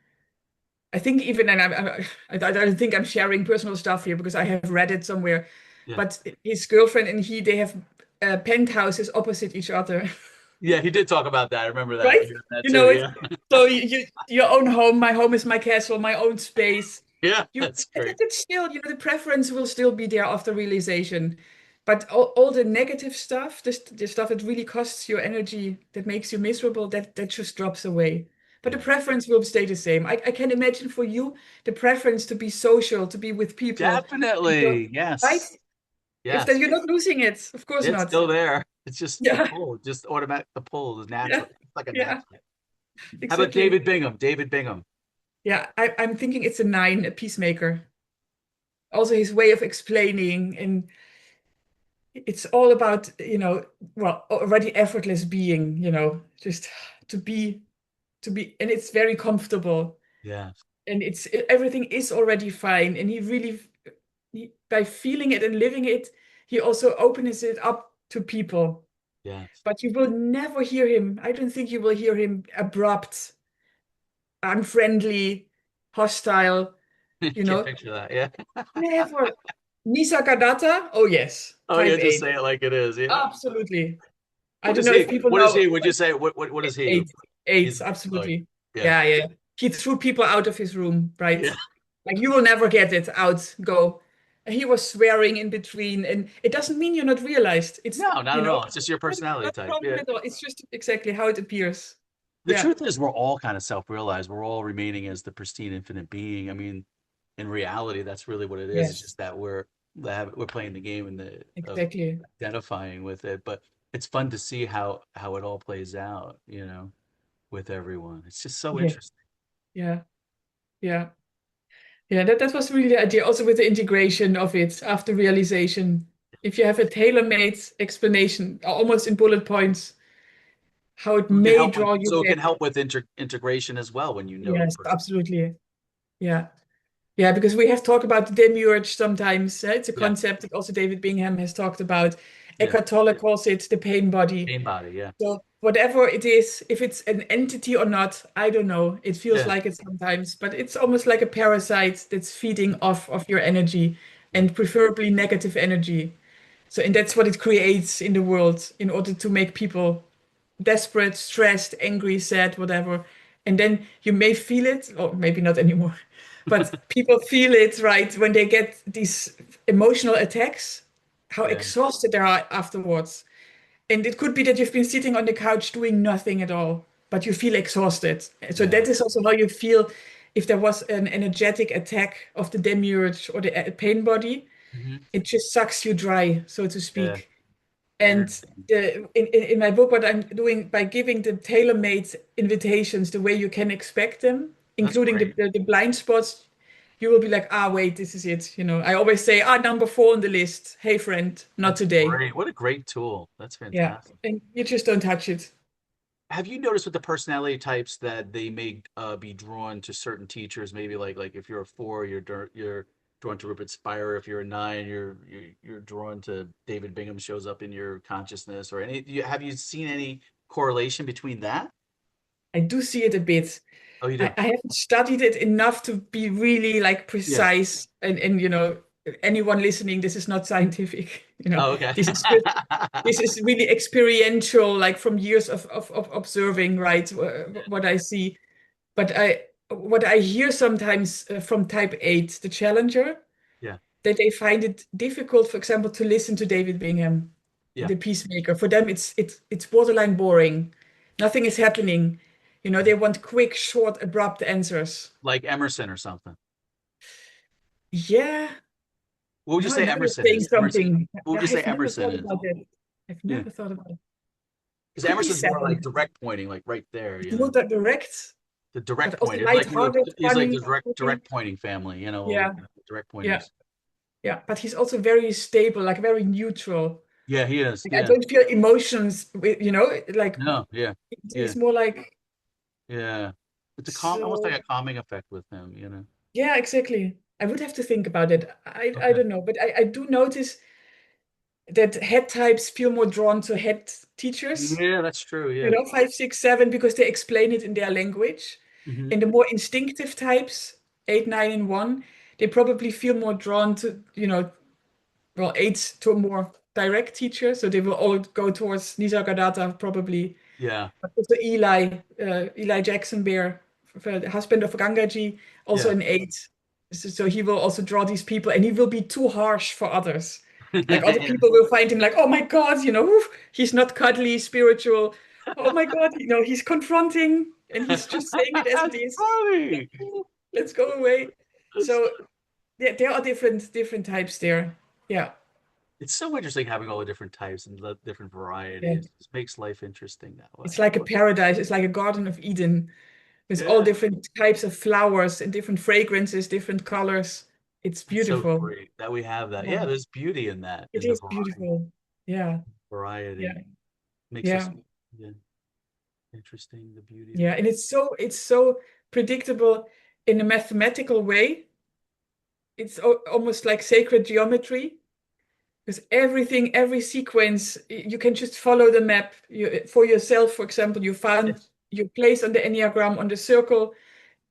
I think even, and I don't think I'm sharing personal stuff here because I have read it somewhere, yeah, but his girlfriend and they have penthouses opposite each other. yeah. He did talk about that. I remember that. Right? Yeah, that You too. know it. Yeah, So your own home, my home is my castle, my own space. yeah. You That's great. it's still, the preference will still be there after realization. But all the negative stuff, the stuff that really costs you energy, that makes you miserable, that just drops away. But the Yeah, preference will stay the same. I can imagine for you the preference to be social, to be with people. And definitely. right? Yes, If that yes. you're not losing it, of course It's not. still there. It's just the Yeah, pull, just automatic. The pull is yeah, natural. It's like a yeah, magnet. How about exactly. David Bingham? David Bingham. Yeah, I'm thinking it's a nine, a peacemaker. Also, his way of explaining, and it's all about, well, already effortless being, just to be, and it's very comfortable, Yeah, and it's everything is already fine. And he really, by feeling it and living it, he also opens it up to people. yeah. But you will never hear him. I don't think you will hear him abrupt, unfriendly, hostile, you Can't know. picture that. Yeah. Never. Nisargadatta? Oh, yes. Oh yeah, Type just 8. say it like it is. Yeah. Absolutely. I What don't is know if he? people What is know. he? Would you say what is he? Eight. Eight, He's like, absolutely. yeah. Yeah, yeah. He threw people out of his room, right? Yeah. Like, you will never get it out, go. And he was swearing in between. And it doesn't mean you're not realized. It's, No, not you at know, all. It's just your personality not a type. problem Yeah. at all. It's just exactly how it appears. The Yeah. truth is we're all kind of self-realized. We're all remaining as the pristine infinite being. I mean, in reality, that's really what it is. It's Yes, just that we're playing the game and the of exactly. identifying with it. But it's fun to see how it all plays out, with everyone. It's just so Yeah. interesting. Yeah. Yeah. Yeah. That was really the idea, also with the integration of it after realization. If you have a tailor-made explanation, almost in bullet points, how it It can may help with, draw you so it can back. help with integration as well when you know the Yes, person. absolutely. Yeah. Yeah, because we have talked about the demiurge sometimes. It's a Yeah, concept that also David Bingham has talked about. yeah. Eckhart Tolle calls it the pain body. Pain body, yeah. So whatever it is, if it's an entity or not, I don't know. It feels Yeah. like it sometimes, but it's almost like a parasite that's feeding off of your energy Yeah. and preferably negative energy. So, and that's what it creates in the world in order to make people desperate, stressed, angry, sad, whatever. And then you may feel it, or maybe not anymore, but people feel it, right, when they get these emotional attacks, how Yeah. exhausted they are afterwards. And it could be that you've been sitting on the couch doing nothing at all, but you feel exhausted. So Yeah. that is also how you feel if there was an energetic attack of the demiurge or the pain body. Hmm. It just sucks you dry, so to Yeah. speak. And Interesting. in my book, what I'm doing by giving the tailor-made invitations the way you can expect them, That's including great. the blind spots, you will be like, ah, wait, this is it. I always say, number 4 on the list. Hey, friend, not That's today. great. What a great tool. That's Yeah. fantastic. And you just don't touch it. Have you noticed with the personality types that they may be drawn to certain teachers? Maybe like if you're a 4, you're drawn to Rupert Spire. If you're a 9, you're drawn to David Bingham shows up in your consciousness or any. Have you seen any correlation between that? I do see it a bit. Oh, you I, do? I haven't studied it enough to be really like Yeah. precise. And anyone listening, this is not scientific. Oh, okay. This is just this is really experiential, like from years of observing, right? What I see. But what I hear sometimes from type 8, the challenger, Yeah. that they find it difficult, for example, to listen to David Bingham, Yeah. the peacemaker. For them, it's borderline boring. Nothing is happening. They want quick, short, abrupt answers. Like Emerson or something. Yeah. What would you say Now you're Emerson saying is? Emerson. something. What would you say I've never Emerson thought is? about it. I've Yeah. never thought about it. Because Could be Emerson's more like 7. direct pointing, like right there, It's not that direct, The but direct also point. It's like lighthearted, he's like funny, the direct quickly. pointing family, Yeah, direct yeah, pointers. yeah. But he's also very stable, like very neutral. Yeah, he is. Like I Yeah. don't feel emotions like No, yeah. Yeah. it's more like Yeah. It's a almost like so. a calming effect with him. Yeah, exactly. I would have to think about it. I Okay. don't know, but I do notice that head types feel more drawn to head teachers, Yeah, that's true. Yeah. 5, 6, 7, because they explain it in their language. Hmm. And the more instinctive types, 8, 9, and 1, they probably feel more drawn to, well, 8 to a more direct teacher. So they will all go towards Nisargadatta probably. Yeah. But also Eli Jackson Bear, the husband of Gangaji, also Yeah. an 8. So he will also draw these people and he will be too harsh for others. Like other people will find him like, oh my God, he's not cuddly, spiritual. Oh my God, he's confronting and he's just saying it as it That's is. funny. Let's go away. That's, So there are different types there. Yeah. it's so interesting having all the different types and the different Yeah. varieties. It just makes life interesting that It's way. like a paradise. It's like a Garden of Eden with all Yeah. different types of flowers and different fragrances, different colors. It's That's so beautiful. great that we have that. Yeah, Yeah, there's beauty in that, it in the is beautiful. Yeah, yeah, variety. Makes us, yeah, yeah, interesting, the beauty of yeah. it. And it's so predictable in a mathematical way. It's almost like sacred geometry because every sequence, you can just follow the map. For yourself, for example, you found Yes. your place on the Enneagram on the circle.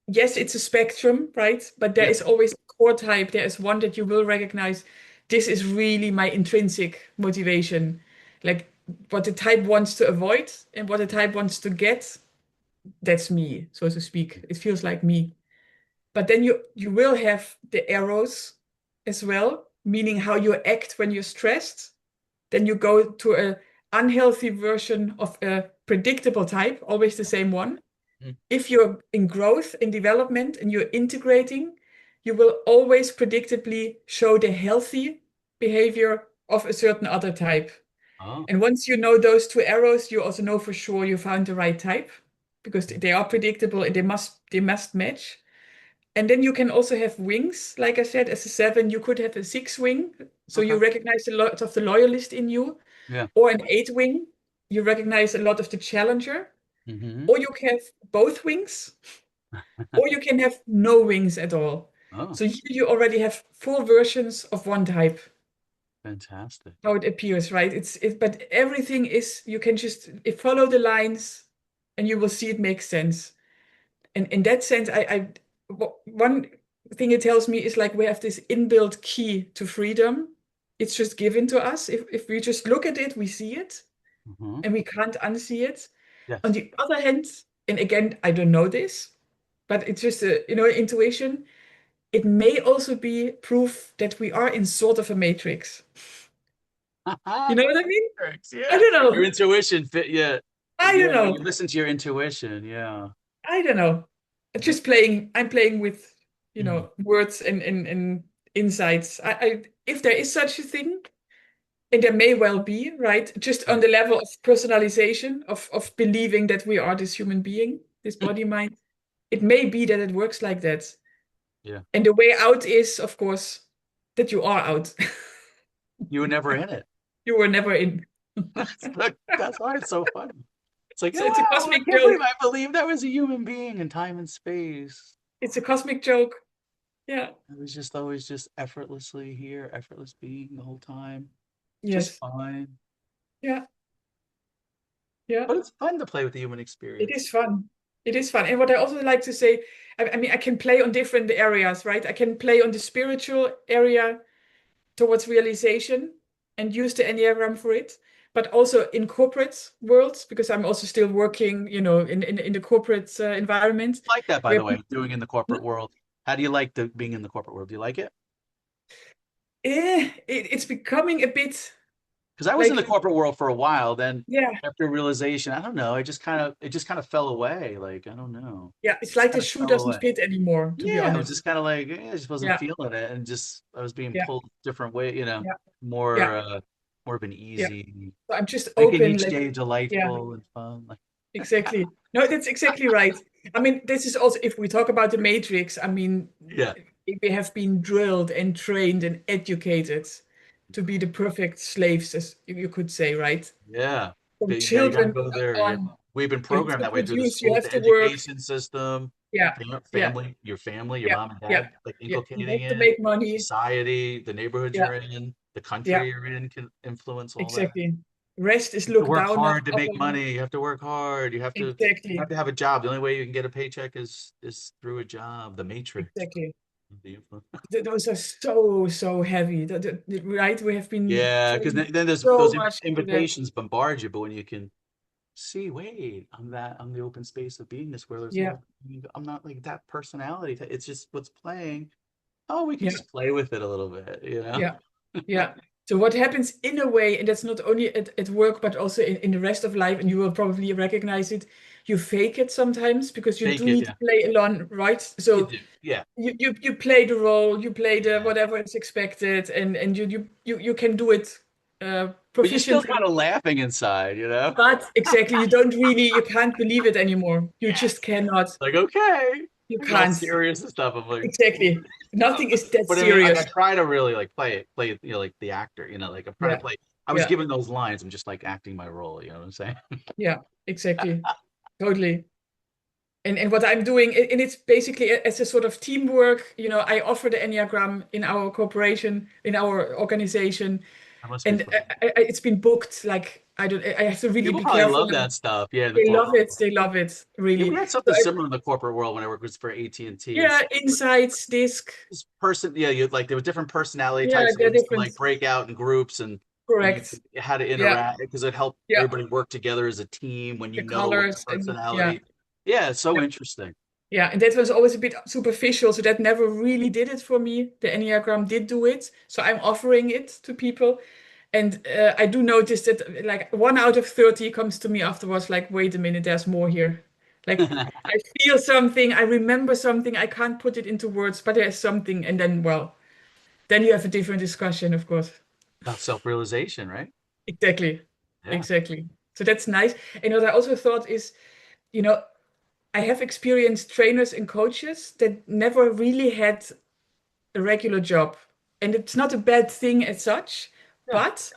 Yes, it's a spectrum, right? But there Yeah. is always a core type. There is one that you will recognize. This is really my intrinsic motivation. Like what the type wants to avoid and what the type wants to get, that's me, so to speak. It feels like me. But then you will have the arrows as well, meaning how you act when you're stressed. Then you go to a unhealthy version of a predictable type, always the same one. Mm. If you're in growth, in development, and you're integrating, you will always predictably show the healthy behavior of a certain other type. Oh, And once you know those two arrows, you also know for sure you found the right type because they are predictable and they must match. And then you can also have wings. Like I said, as a seven, you could have a six wing. So Okay. you recognize a lot of the loyalist in you, Yeah. or an eight wing. You recognize a lot of the challenger, Hmm. or you can have both wings, or you can have no wings at all. Oh, So here you already have four versions of one type, fantastic. how it appears, right? But everything is, you can just follow the lines and you will see it makes sense. And in that sense, one thing it tells me is like we have this inbuilt key to freedom. It's just given to us. If we just look at it, we see it Hmm. and we can't unsee it. On Yes. the other hand, and again, I don't know this, but it's just a, intuition. It may also be proof that we are in sort of a matrix. You know The what I mean? Matrix, I yeah. don't Your know. intuition fit, yeah. I don't Yeah, know. you listen to your intuition, yeah. I don't know. Just playing. I'm playing with, Mm. words and insights. If there is such a thing, and there may well be, right? Just on Right. the level of personalization, of believing that we are this human being, this body mind, it may be that it works like that. Yeah. And the way out is, of course, that you are out. You were never in it. You were never in. That's why it's so funny. It's like, So oh, it's a wow, I cosmic can't believe joke. I believe that was a human being in time and space. It's a cosmic joke. Yeah. It was just always just effortlessly here, effortless being the whole time. Just Yes. fine. Yeah. Yeah. But it's fun to play with the human It experience. is fun. It is fun. And what I also like to say, I mean, I can play on different areas, right? I can play on the spiritual area towards realization and use the Enneagram for it, but also in corporate worlds, because I'm also still working, in the corporate environment I like that, by where the way, doing in the corporate world. How do you like being in the corporate world? Do you like it? it's becoming a bit Because I was in like, the corporate world for a while. Then yeah, after realization, I don't know, it just kind of fell away. Like, I don't know. yeah, it's like the Kind of shoe fell doesn't away. fit anymore, to be Yeah, I was honest. just kind of like, I just wasn't Yeah, feeling it, and just I was being yeah, pulled different way, yeah, more yeah, more of an yeah. easy, So I'm just making open, each like, day yeah. delightful and fun. Like, Exactly. No, that's exactly right. I mean, this is also, if we talk about the Matrix, I mean, yeah, we have been drilled and trained and educated to be the perfect slaves, as you could say, right? yeah, From yeah. You got to children go there. Yeah, on, we've been you have programmed to that way through the produce, you schools, have the to work. education system, Yeah, yeah, family, your yeah, mom and yeah, dad, like yeah. You inculcating have to it. make money. Society, the neighborhood Yeah, you're in, the yeah, country you're in can influence all that. exactly. Rest is You have to looked work down hard to make upon. money. You have to work hard. You have Exactly, to have a job. The only way you can get a paycheck is through a job. The matrix. exactly. The influence. Those are so, so heavy. Right? We have been Yeah, because trained then there's so those much to that. invitations bombard you, but when you can see, wait, I'm the open space of beingness where there's Yeah, no, I'm not like that personality. It's just what's playing. Oh, we can yeah, just play with it a little bit, yeah, yeah. So what happens in a way, and that's not only at work, but also in the rest of life, and you will probably recognize it, you fake it sometimes because you Fake do it, need to yeah. play along, right? You So do, yeah, you play the role, you play the yeah. whatever is expected, and you can do it But you're still proficiently. kind of laughing inside. But exactly, you can't believe it anymore. You just Yes. cannot. Like, okay, You I get all can't. serious and stuff. I'm like, Exactly. Nothing is that but I mean, like, I serious. try to really like play it, like the actor, like I'm trying to Yeah. play. I was Yeah. given those lines. I'm just like acting my role. You know what I'm saying? Yeah. Exactly. Totally. And what I'm doing, and it's basically as a sort of teamwork, I offer the Enneagram in our corporation, in our organization, That must be and fun. it's been booked. Like I have to really People be probably careful love now. that stuff. Yeah, in the They love corporate it. world. They love it, Yeah, really. we had So something similar in the corporate world when I worked for AT&T. Is insights, disc, this person, yeah, you like there were different personality yeah, types, and they're we used to different. like break out in groups, and you Correct. had to Yeah. interact because it helped Yeah. everybody work together as a team when The you know what the colors and yeah. personality. Yeah, it's so Yeah. interesting. Yeah, and that was always a bit superficial, so that never really did it for me. The Enneagram did do it, so I'm offering it to people. And I do notice that like 1 out of 30 comes to me afterwards, like, wait a minute, there's more here. Like I feel something, I remember something, I can't put it into words, but there's something. And then, well, then you have a different discussion, of course. About self-realization, right? Exactly. Yeah. Exactly. So that's nice. And what I also thought is, you know, I have experienced trainers and coaches that never really had a regular job. And it's not a bad thing as such, Yeah. but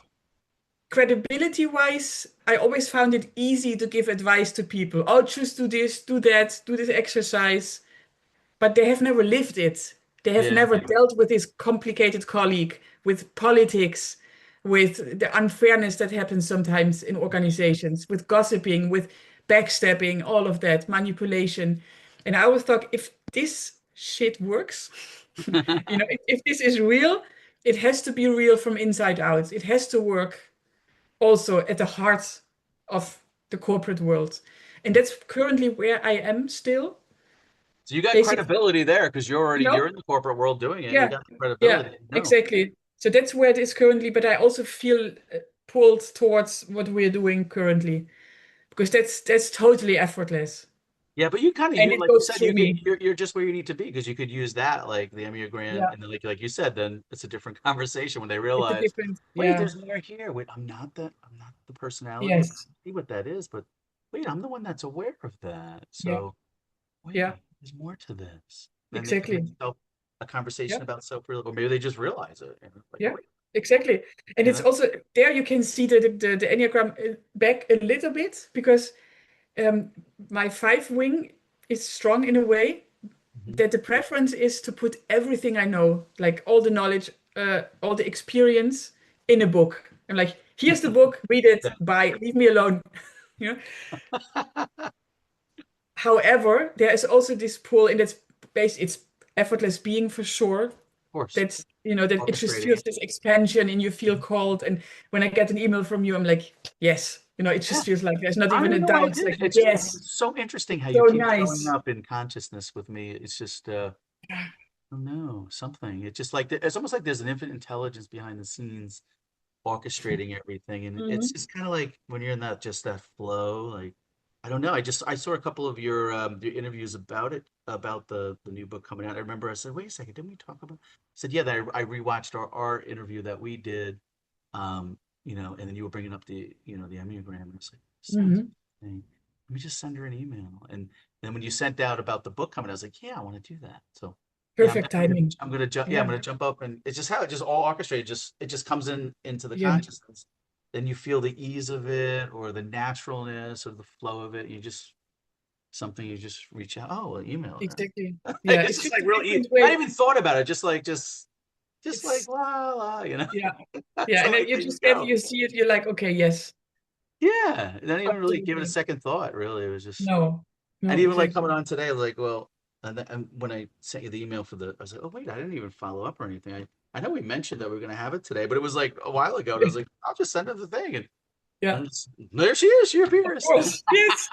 credibility wise, I always found it easy to give advice to people. Oh, just do this, do that, do this exercise. But they have never lived it. They have Yeah. never dealt with this complicated colleague, with politics, with the unfairness that happens sometimes in organizations, with gossiping, with backstabbing, all of that, manipulation. And I always thought, if this shit works, if this is real, it has to be real from inside out. It has to work also at the heart of the corporate world. And that's currently where I am still. So you got Basically, credibility there because you you're know, in the corporate world doing it. You yeah, got the yeah, credibility. No. exactly. So that's where it is currently, but I also feel pulled towards what we're doing currently because that's totally effortless Yeah, but you kind of and you it like you goes said, through me. you're just where you need to be because you could use that like the Enneagram, Yeah, and then like you said, then it's a different conversation when they it's a realize, different, wait, yeah, there's more here. Wait, I'm not the personality. I yes, see what that is, but wait, I'm the one that's aware of that. yeah, So yeah, wait, there's more to this. Then they can have exactly. a conversation Yeah, about self real, or maybe they just realize it and it's like, yeah, wait, exactly. And you it's know? also there you can see the Enneagram back a little bit because um, my five wing is strong in a way Mhm. that the preference is to put everything I know, like all the knowledge, all the experience in a book. I'm like, here's the book, read it, Yeah, bye, leave me alone. You know? of However, there is also this pull, and that's based, it's effortless being for sure. course, That's, that it just orchestrating feels it. this expansion and you feel called. And when I get an email from you, I'm like, yes, it Yeah. just feels like there's not I don't even a even know why I doubt. It's did like, it. It's just yes, it's so interesting how you so keep showing nice. up in consciousness with me. It's just I don't know, something. It's just like it's almost like there's an infinite intelligence behind the scenes orchestrating everything. And it's Mhm. just kind of like when you're in that flow, like I don't know. I saw a couple of your interviews about it, about the new book coming out. I remember I said, wait a second, didn't we talk about I said, yeah, that I rewatched our interview that we did. And then you were bringing up the Enneagram, and it's like, sounds Mhm. interesting. Let me just send her an email. And then when you sent out about the book coming, I was like, yeah, I want to do that. So yeah, Perfect timing. I'm gonna jump. Yeah, I'm Yeah, gonna jump up, and it's just how it just all orchestrated. Just it just comes into the yeah, consciousness. Then you feel the ease of it, or the naturalness, or the flow of it. You just reach out. Oh, well, email her. exactly. Like, Yeah, it's it's just just like a real easy. different Not way. even thought about it. Just like It's la la. yeah, That's yeah, the and then way you things just get go. you see it, you're like, okay, yes, Yeah, I didn't even really give it a absolutely. second thought. Really, it was just. No, And no, even like coming exactly. on today, I was like, well, and when I sent you the email I was like, oh wait, I didn't even follow up or anything. I know we mentioned that we are gonna have it today, but it was like a while ago. And I Yeah, was like, I'll just send her the thing, yeah, and there she is. She of appears. course. Yes,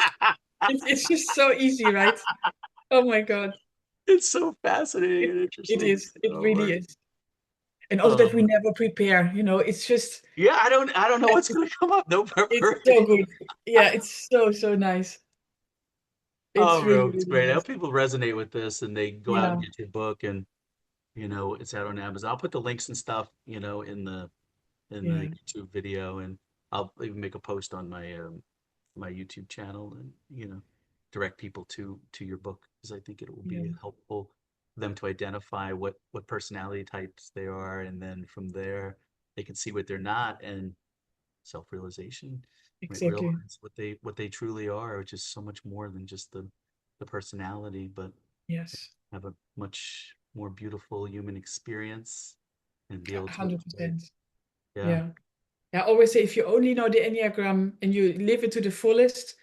it's just so easy, right? Oh my God, It's so fascinating it and it interesting. is. It Oh really my. is. And also that we Um, never prepare. It's just yeah, I don't know what's it's, gonna come up. No it's preparation. so good. Yeah, it's so nice. It's Oh, really no, it's really great. I hope nice. people resonate with this and they go out and Yeah, get your book, and it's out on Amazon. I'll put the links and stuff, in the yeah, YouTube video, and I'll even make a post on my YouTube channel, and direct people to your book because I think it will yeah, be helpful for them to identify what personality types they are, and then from there they can see what they're not, and self-realization might exactly. realize what they truly are, which is so much more than just the personality, but Yes, have a much more beautiful human experience and be able to like, 100%. yeah. Yeah. I always say if you only know the Enneagram and you live it to the fullest,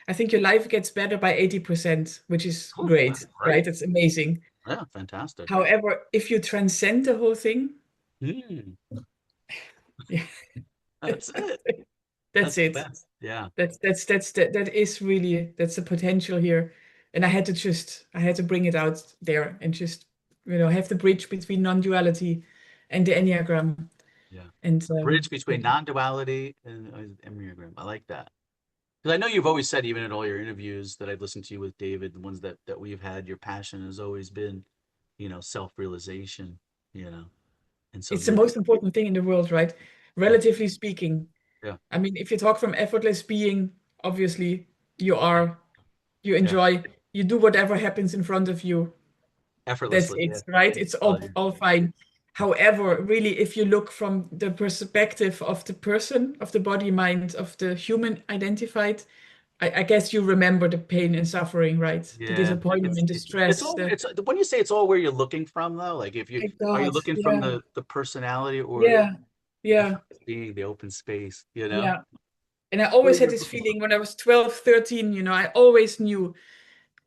I think your life gets better by 80%, which is Oh, great, that's right? great. It's amazing. Yeah, fantastic. However, if you transcend the whole thing, Mm, yeah, that's it. that's That's the it. best. Yeah. That is really that's the potential here. And I had to bring it out there and just, have the bridge between non-duality and the Enneagram. Yeah. And The bridge yeah, between non-duality and Enneagram. I like that. Because I know you've always said, even in all your interviews that I've listened to you with David, the ones that we've had, your passion has always been, self-realization, you know. And so it's the this, most important thing in the world, right? yeah, Relatively speaking. yeah, I mean, if you talk from effortless being, obviously you yeah, are, you yeah, enjoy. you do whatever happens in front of you. That's Effortlessly, it, yeah. right? It's Oh, all fine. However, really, if you look from the perspective of the person, of the body, mind, of the human identified, I guess you remember the pain and suffering, right? The yeah. disappointment, the It's stress, all the it's when you say it's all where you're looking from though, like if you my are you God, looking from yeah, the personality or yeah, yeah, effortless being, the open space, you know? yeah. And I Where always had you're this looking from. feeling when I was 12, 13, I always knew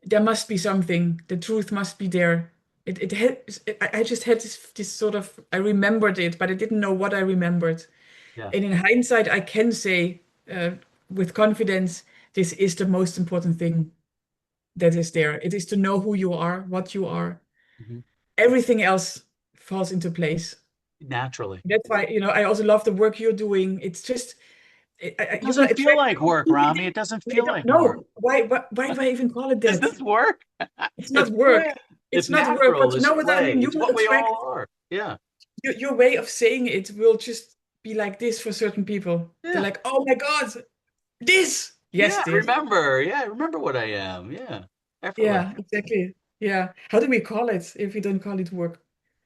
there must be something. The truth must be there. It had, I just had this sort of, I remembered it, but I didn't know what I remembered. Yeah. And in hindsight, I can say uh, with confidence, this is the most important thing that is there. It is to know who you are, what you are. Mhm. Everything else falls into place. Naturally. That's why, I also love the work you're doing. It's just, It you're going doesn't to feel attract like work, people. Rami. It doesn't feel like work. No, why do I even call it Is that? this work? It's It's not work. play. It's It's not work. natural. But you It's know what I play. mean? You It's will what we attract all are. Yeah. your way of saying it will just be like this for certain people. They're Yeah. like, oh my God, this. Yes, Yeah. this. Remember. Yeah. Remember what I am. Yeah. Effortless. Yeah, exactly. Yeah. How do we call it if we don't call it work?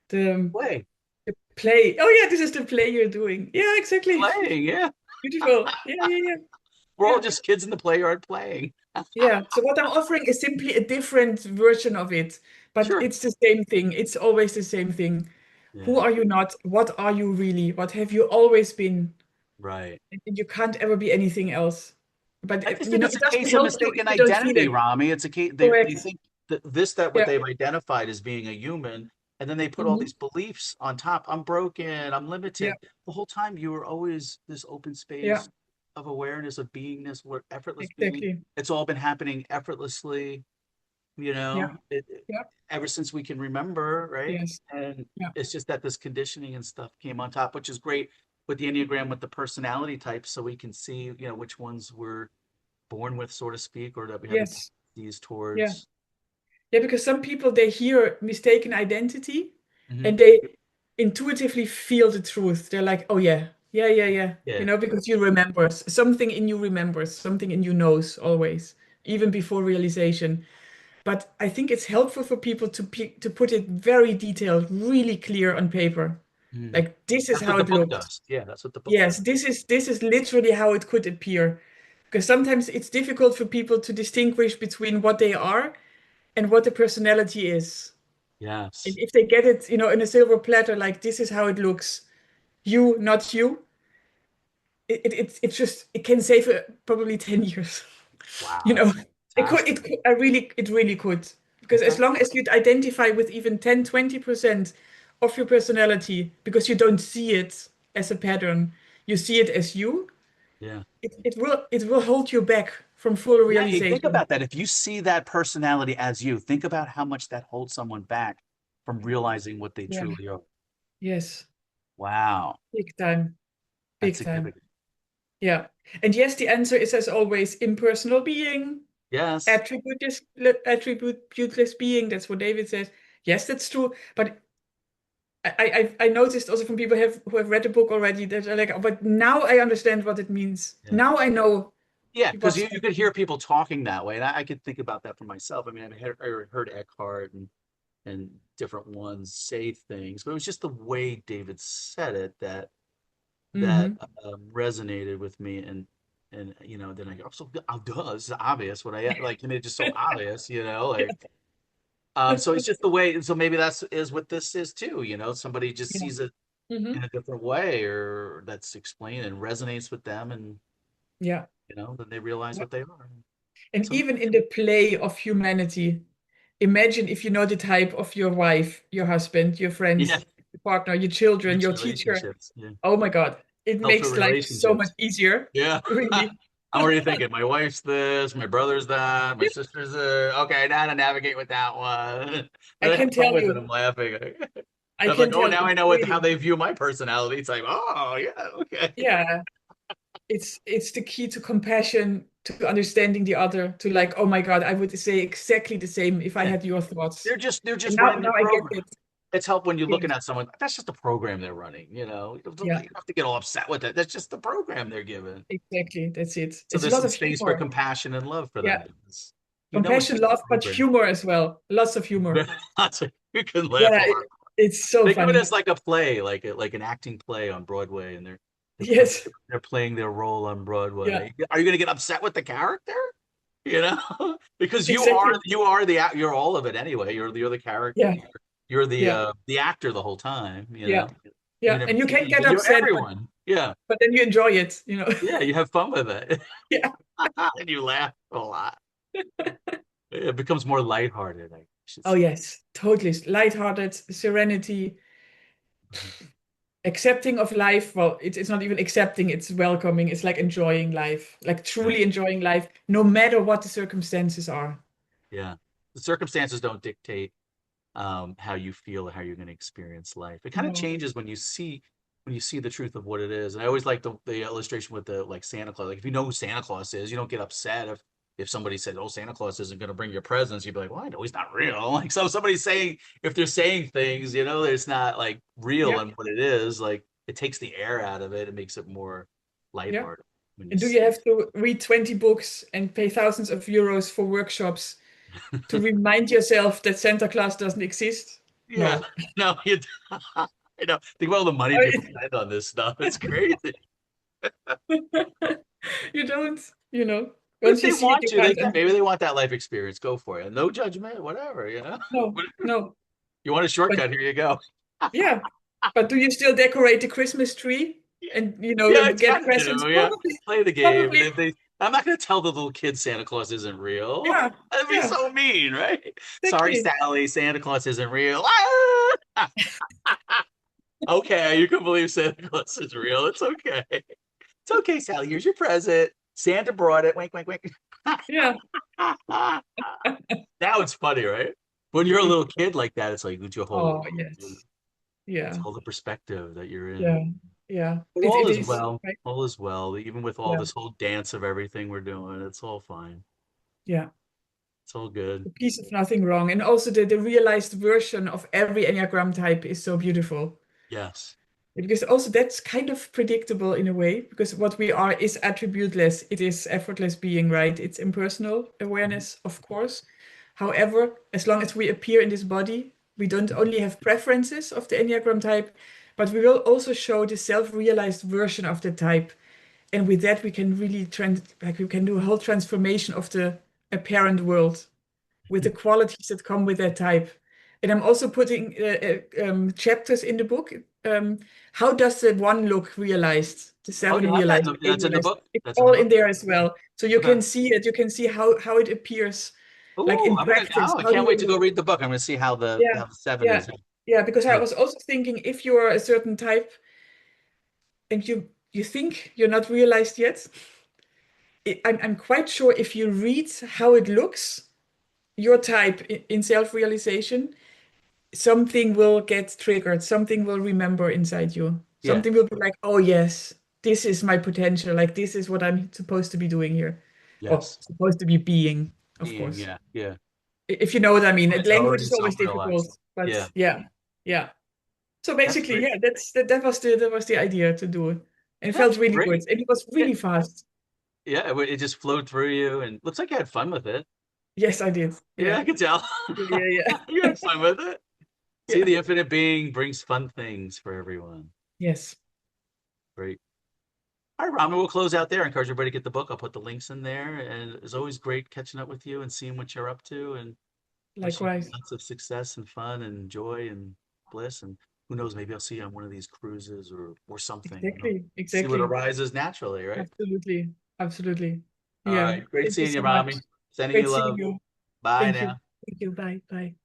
The, Play. the play. Oh yeah, this is the play you're doing. Yeah, exactly. Playing. Yeah. Beautiful. Yeah, yeah, yeah. We're all Yeah. just kids in the play yard playing. Yeah. So what I'm offering is simply a different version of it, but Sure. it's the same thing. It's always the same thing. Who Yeah. are you not? What are you really? What have you always been? Right. And you can't ever be anything else. But I just think it's it a doesn't case of help you if mistaken you don't feel identity, it. Rami. It's a case they Correct. think that what Yeah. they've identified as being a human, and then they put all Hmm. these beliefs on top. I'm broken, I'm Yeah. limited. The whole time you were always this open Yeah. space of awareness, of beingness, what effortless being. Exactly. It's all been happening effortlessly, Yeah. Yeah. ever since we can remember, right? Yes. And Yeah. it's just that this conditioning and stuff came on top, which is great with the Enneagram with the personality types, so we can see, which ones we're born with, so to speak, or that we have a Yes. tendencies Yeah. towards. Yeah. Because some people they hear mistaken identity Mhm. and they intuitively feel the truth. They're like, oh yeah, yeah, yeah, yeah. Yeah. Because you remember something in you remembers, something in you knows always, even before realization. But I think it's helpful for people to put it very detailed, really clear on paper. Mhm. Like this is That's what how the it book looks. does. Yeah, that's what the book Yes, does. this is literally how it could appear. Because sometimes it's difficult for people to distinguish between what they are and what the personality is. And Yes. if they get it, in a silver platter, like this is how it looks, you, not you, it's just it can save probably 10 years. Wow, You that's know, fantastic. it really could. Because as Okay. long as you identify with even 10, 20% of your personality, because you don't see it as a pattern, you see it as you, Yeah. it will hold you back from full Yeah, you think realization. about that. If you see that personality as you, think about how much that holds someone back from realizing what they Yeah. truly are. Yes. Wow, Big time. that's Big time. significant. Yeah. And yes, the answer is as always impersonal being, Yes. attributeless being. That's what David says. Yes, that's true. But I noticed also from people who have read the book already that are like, "Oh, but now I understand what it means. Yeah. Now I know Yeah, because what's you could happening." hear people talking that way, and I could think about that for myself. I mean, I heard Eckhart and different ones say things, but it was just the way David said it that Hmm. resonated with me, and then I go, so duh, it's obvious what I like. To me, it's just so obvious, like. So it's just the way. So maybe that's is what this is too. Somebody just Yeah. sees it Hmm. in a different way, or that's explained and resonates with them, and Yeah. then they realize Yeah. what they are. And So even in the play of humanity, imagine if you know the type of your wife, your husband, your yeah, friends, your partner, your children, mixed your teacher. relationships. Yeah. Oh my God, it Helps with makes life so much relationships. easier, Yeah. really. I'm already thinking, my wife's this, my brother's that, my sister's okay, now to navigate with that one. I Then I can have fun tell with it, you, I'm laughing. I I was like, can oh, tell now you, I know how really. they view my personality. It's like, oh, yeah, okay. Yeah, it's the key to compassion, to understanding the other, to like, oh my God, I would say exactly the same if I Yeah. had your thoughts. They're just And now, running now their I get program. it. It's help when you're Yes. looking at someone. That's just the program they're running. You Yeah, don't have to get all upset with it. That's just the program they're given. exactly. That's it. So It's a there's lot some of space for humor. compassion and love for Yeah, that. You know it's Compassion, just love, but proven. humor as well. Lots of humor. You can laugh Yeah, a lot. it's so Think of it funny. as like a play, like an acting play on Broadway, and they're playing Yes. they're playing their role on Yeah, Broadway. Are you going to get upset with the character? You know, because exactly. you're all of it anyway. You're the character. Yeah, You're yeah, the actor the whole time. You yeah, know, yeah. even if And it's you can me, get but you're upset, everyone. Yeah, but then you enjoy it, you know. yeah. You have fun with it, Yeah. and you laugh a lot. It becomes more lighthearted, I should Oh, say. yes, totally. Lighthearted, serenity, Mhm. accepting of life. Well, it's not even accepting, it's welcoming. It's like enjoying life, like Right. truly enjoying life, no matter what the circumstances are. Yeah. The circumstances don't dictate how you feel or how you're going to experience life. It kind of No. changes when you see the truth of what it is. And I always like the illustration with the like Santa Claus. Like if you know who Santa Claus is, you don't get upset if somebody said, "Oh, Santa Claus isn't going to bring your presents." You'd be like, "Well, I know he's not real." Like so, somebody's saying if they're saying things, it's not like real Yeah, and what it is. Like it takes the air out of it. It makes it more yeah. lighthearted when you And do you see it. have to read 20 books and pay thousands of euros for workshops to remind yourself that Santa Claus doesn't exist? Yeah, No. no, I know. Think about all the money people I spend on this stuff. It's crazy. mean, you don't, But if once you they see it, want you to, they can't can. Maybe they want that life experience. Go for it. No judgment, whatever. no, Whatever. no. You want a But shortcut? Here you go. yeah, but do you still decorate the Christmas tree Yeah, and, yeah, I get kind of presents? do. Yeah, Probably, play the game. probably. I'm not going to tell the little kids Santa Claus isn't real. Yeah, That'd be yeah, so mean, right? Sorry, exactly. Sally, Santa Claus isn't real. Ah! Okay, you can believe Santa Claus is real. It's okay. It's okay, Sally. Here's your present. Santa brought it. Wink, wink, wink. Yeah. Now it's funny, right? When you're a little kid like that, it's like it's your whole Oh, world. yes. It's Yeah, all the perspective that you're in. yeah, yeah. But It all is is, well. right? All is well. Even with all Yeah, this whole dance of everything we're doing, it's all fine. yeah. It's all good. The piece of nothing wrong. And also the realized version of every Enneagram type is so beautiful. Yes. Because also that's kind of predictable in a way, because what we are is attributeless. It is effortless being, right? It's impersonal Mhm. awareness, of course. However, as long as we appear in this body, we don't only have preferences of the Enneagram type, but we will also show the self-realized version of the type. And with that, we can really we can do a whole transformation of the apparent world with the qualities that come with that type. And I'm also putting chapters in the book. Um, how does the one look realized? The Oh, seven you have that realized, eight that's in the realized. book. It's That's in the all in book. there as well. So you Okay. can see it. You can see how it appears, like Oh, in practice. I How do can't wait to you? go read the book. I'm gonna see Yeah, how the seven yeah, is. yeah. Because I Yeah. was also thinking, if you're a certain type and you think you're not realized yet, I'm quite sure if you read how it looks, your type in self-realization, something will get triggered, something will remember inside you. Yeah. Something will be like, oh, yes, this is my potential. Like, this is what I'm supposed to be doing here, or Yes. supposed to be being, of Being, course. yeah, yeah. If you know what I mean. It's Language already is always self-realized. difficult, but Yeah. yeah, yeah. So That's basically, great. yeah, that was the idea to do it. And it felt That's really good. great. And it was Yeah. really fast. Yeah. It just flowed through you and looks like you had fun with it. Yes, I did. Yeah, Yeah. I can tell. Yeah, yeah, You had fun with it. See, yeah. the infinite being brings fun things for everyone. Yes. Great. All right, Rama, we'll close out there. I encourage everybody to get the book. I'll put the links in there. And it's always great catching up with you and seeing what you're up to and wishing you Likewise. lots of success and fun and joy and bliss. And who knows, maybe I'll see you on one of these cruises or something. Exactly. See what Exactly. arises naturally, right? Absolutely. Absolutely. All Yeah. right. Great Thank you seeing you, so much. Rami. Sending Great you seeing love. you. Bye Thank you. now. Thank you. Bye. Bye.